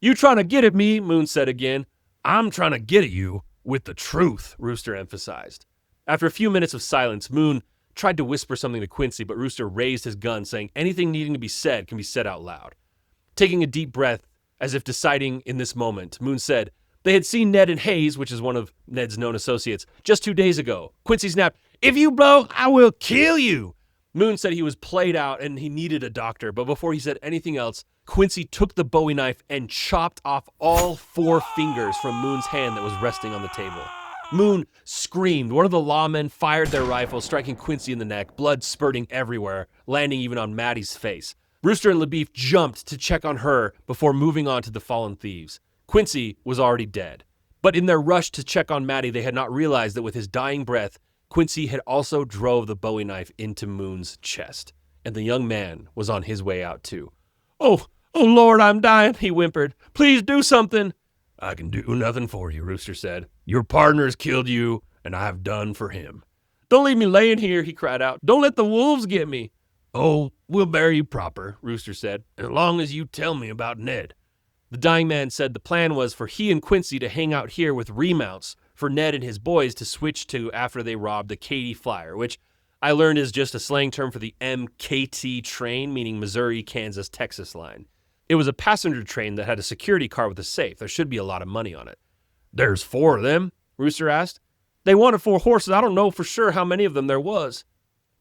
"You trying to get at me?" Moon said again. "I'm trying to get at you with the truth," Rooster emphasized. After a few minutes of silence, Moon tried to whisper something to Quincy, but Rooster raised his gun, saying anything needing to be said can be said out loud. Taking a deep breath, as if deciding in this moment, Moon said they had seen Ned and Hayes, which is one of Ned's known associates, just 2 days ago. Quincy snapped, "If you blow, I will kill you." Moon said he was played out and he needed a doctor, but before he said anything else, Quincy took the Bowie knife and chopped off all 4 fingers from Moon's hand that was resting on the table. Moon screamed. One of the lawmen fired their rifle, striking Quincy in the neck, blood spurting everywhere, landing even on Mattie's face. Rooster and LaBeef jumped to check on her before moving on to the fallen thieves. Quincy was already dead. But in their rush to check on Mattie, they had not realized that with his dying breath, Quincy had also drove the Bowie knife into Moon's chest. And the young man was on his way out too. Oh, Lord, I'm dying," he whimpered. "Please do something." "I can do nothing for you," Rooster said. "Your partner has killed you, and I have done for him." "Don't leave me laying here," he cried out. "Don't let the wolves get me." "Oh, we'll bury you proper," Rooster said, "as long as you tell me about Ned." The dying man said the plan was for he and Quincy to hang out here with remounts for Ned and his boys to switch to after they robbed the Katy Flyer, which I learned is just a slang term for the MKT train, meaning Missouri, Kansas, Texas line. It was a passenger train that had a security car with a safe. There should be a lot of money on it. "There's 4 of them?" Rooster asked. "They wanted 4 horses. I don't know for sure how many of them there was."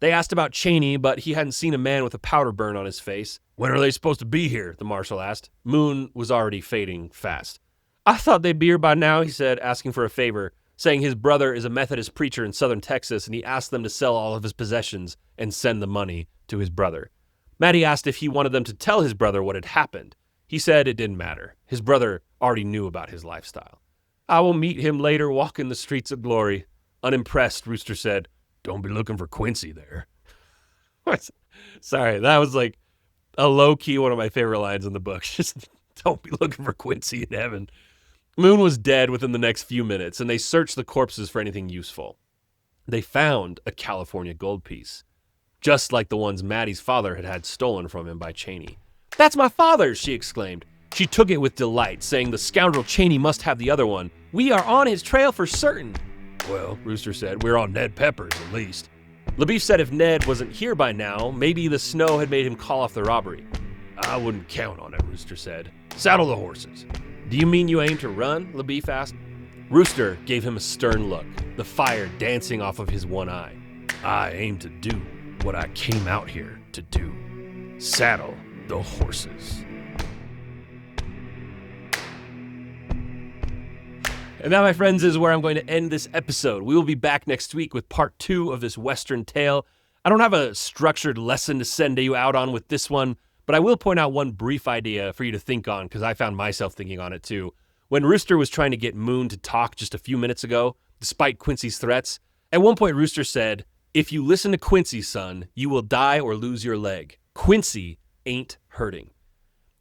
They asked about Cheney, but he hadn't seen a man with a powder burn on his face. "When are they supposed to be here?" the marshal asked. Moon was already fading fast. "I thought they'd be here by now," he said, asking for a favor, saying his brother is a Methodist preacher in southern Texas, and he asked them to sell all of his possessions and send the money to his brother. Mattie asked if he wanted them to tell his brother what had happened. He said it didn't matter. His brother already knew about his lifestyle. "I will meet him later walking the streets of glory." Unimpressed, Rooster said, "Don't be looking for Quincy there." Sorry, that was like a low-key one of my favorite lines in the book. Just don't be looking for Quincy in heaven. Moon was dead within the next few minutes, and they searched the corpses for anything useful. They found a California gold piece, just like the ones Mattie's father had stolen from him by Cheney. "That's my father's," she exclaimed. She took it with delight, saying the scoundrel Cheney must have the other one. "We are on his trail for certain." "Well," Rooster said, "we're on Ned Pepper's at least." LaBeef said if Ned wasn't here by now, maybe the snow had made him call off the robbery. "I wouldn't count on it," Rooster said. "Saddle the horses." "Do you mean you aim to run?" LaBeef asked. Rooster gave him a stern look, the fire dancing off of his one eye. "I aim to do what I came out here to do. Saddle the horses." And that, my friends, is where I'm going to end this episode. We will be back next week with part 2 of this Western tale. I don't have a structured lesson to send you out on with this one, but I will point out one brief idea for you to think on, because I found myself thinking on it too. When Rooster was trying to get Moon to talk just a few minutes ago, despite Quincy's threats, at one point Rooster said, "If you listen to Quincy, son, you will die or lose your leg. Quincy ain't hurting."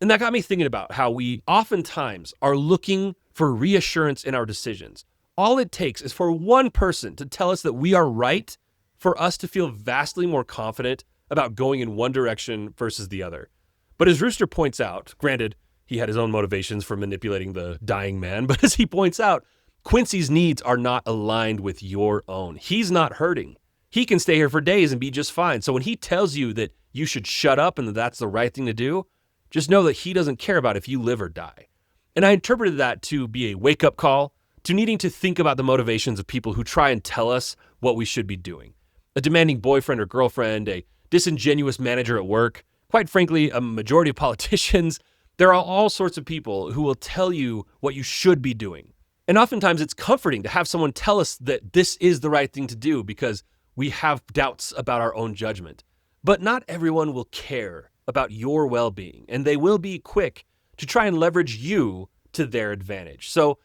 And that got me thinking about how we oftentimes are looking for reassurance in our decisions. All it takes is for one person to tell us that we are right for us to feel vastly more confident about going in one direction versus the other. But as Rooster points out, granted, he had his own motivations for manipulating the dying man, but as he points out, Quincy's needs are not aligned with your own. He's not hurting. He can stay here for days and be just fine. So when he tells you that you should shut up and that that's the right thing to do, just know that he doesn't care about if you live or die. And I interpreted that to be a wake-up call to needing to think about the motivations of people who try and tell us what we should be doing. A demanding boyfriend or girlfriend, a disingenuous manager at work, quite frankly, a majority of politicians. There are all sorts of people who will tell you what you should be doing. And oftentimes it's comforting to have someone tell us that this is the right thing to do because we have doubts about our own judgment. But not everyone will care about your well-being, and they will be quick to try and leverage you to their advantage. So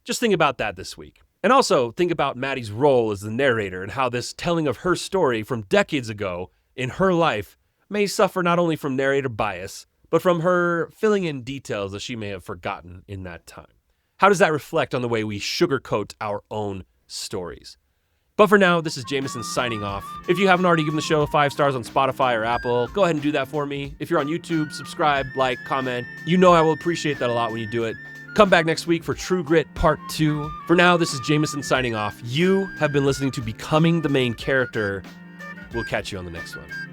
just think about that this week. And also think about Mattie's role as the narrator and how this telling of her story from decades ago in her life may suffer not only from narrator bias, but from her filling in details that she may have forgotten in that time. How does that reflect on the way we sugarcoat our own stories? But for now, this is Jameson signing off. If you haven't already given the show 5 stars on Spotify or Apple, go ahead and do that for me. If you're on YouTube, subscribe, like, comment. You know I will appreciate that a lot when you do it. Come back next week for True Grit Part 2. For now, this is Jameson signing off. You have been listening to Becoming the Main Character. We'll catch you on the next one.